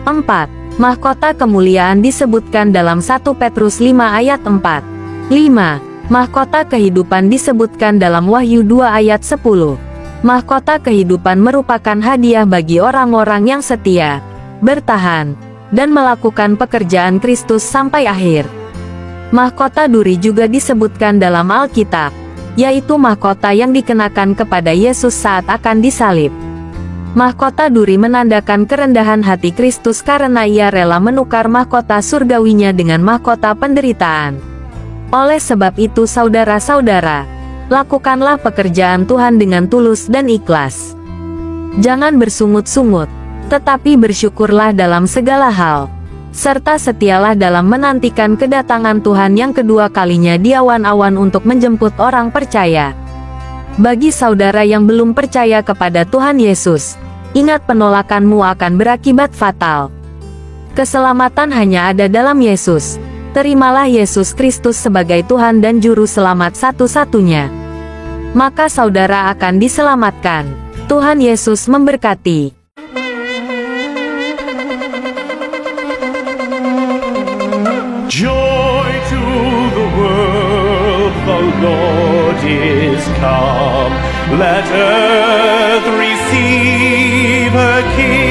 4. Mahkota kemuliaan disebutkan dalam 1 Petrus 5 ayat 4. 5. Mahkota kehidupan disebutkan dalam Wahyu 2 ayat 10. Mahkota kehidupan merupakan hadiah bagi orang-orang yang setia, bertahan, dan melakukan pekerjaan Kristus sampai akhir. Mahkota duri juga disebutkan dalam Alkitab, yaitu mahkota yang dikenakan kepada Yesus saat akan disalib. Mahkota duri menandakan kerendahan hati Kristus karena ia rela menukar mahkota surgawinya dengan mahkota penderitaan. Oleh sebab itu saudara-saudara, lakukanlah pekerjaan Tuhan dengan tulus dan ikhlas. Jangan bersungut-sungut, tetapi bersyukurlah dalam segala hal, serta setialah dalam menantikan kedatangan Tuhan yang kedua kalinya di awan-awan untuk menjemput orang percaya. Bagi saudara yang belum percaya kepada Tuhan Yesus, ingat penolakanmu akan berakibat fatal. Keselamatan hanya ada dalam Yesus. Terimalah Yesus Kristus sebagai Tuhan dan Juru Selamat satu-satunya. Maka saudara akan diselamatkan. Tuhan Yesus memberkati. Joy to the world, the Lord is come. Let earth receive her King.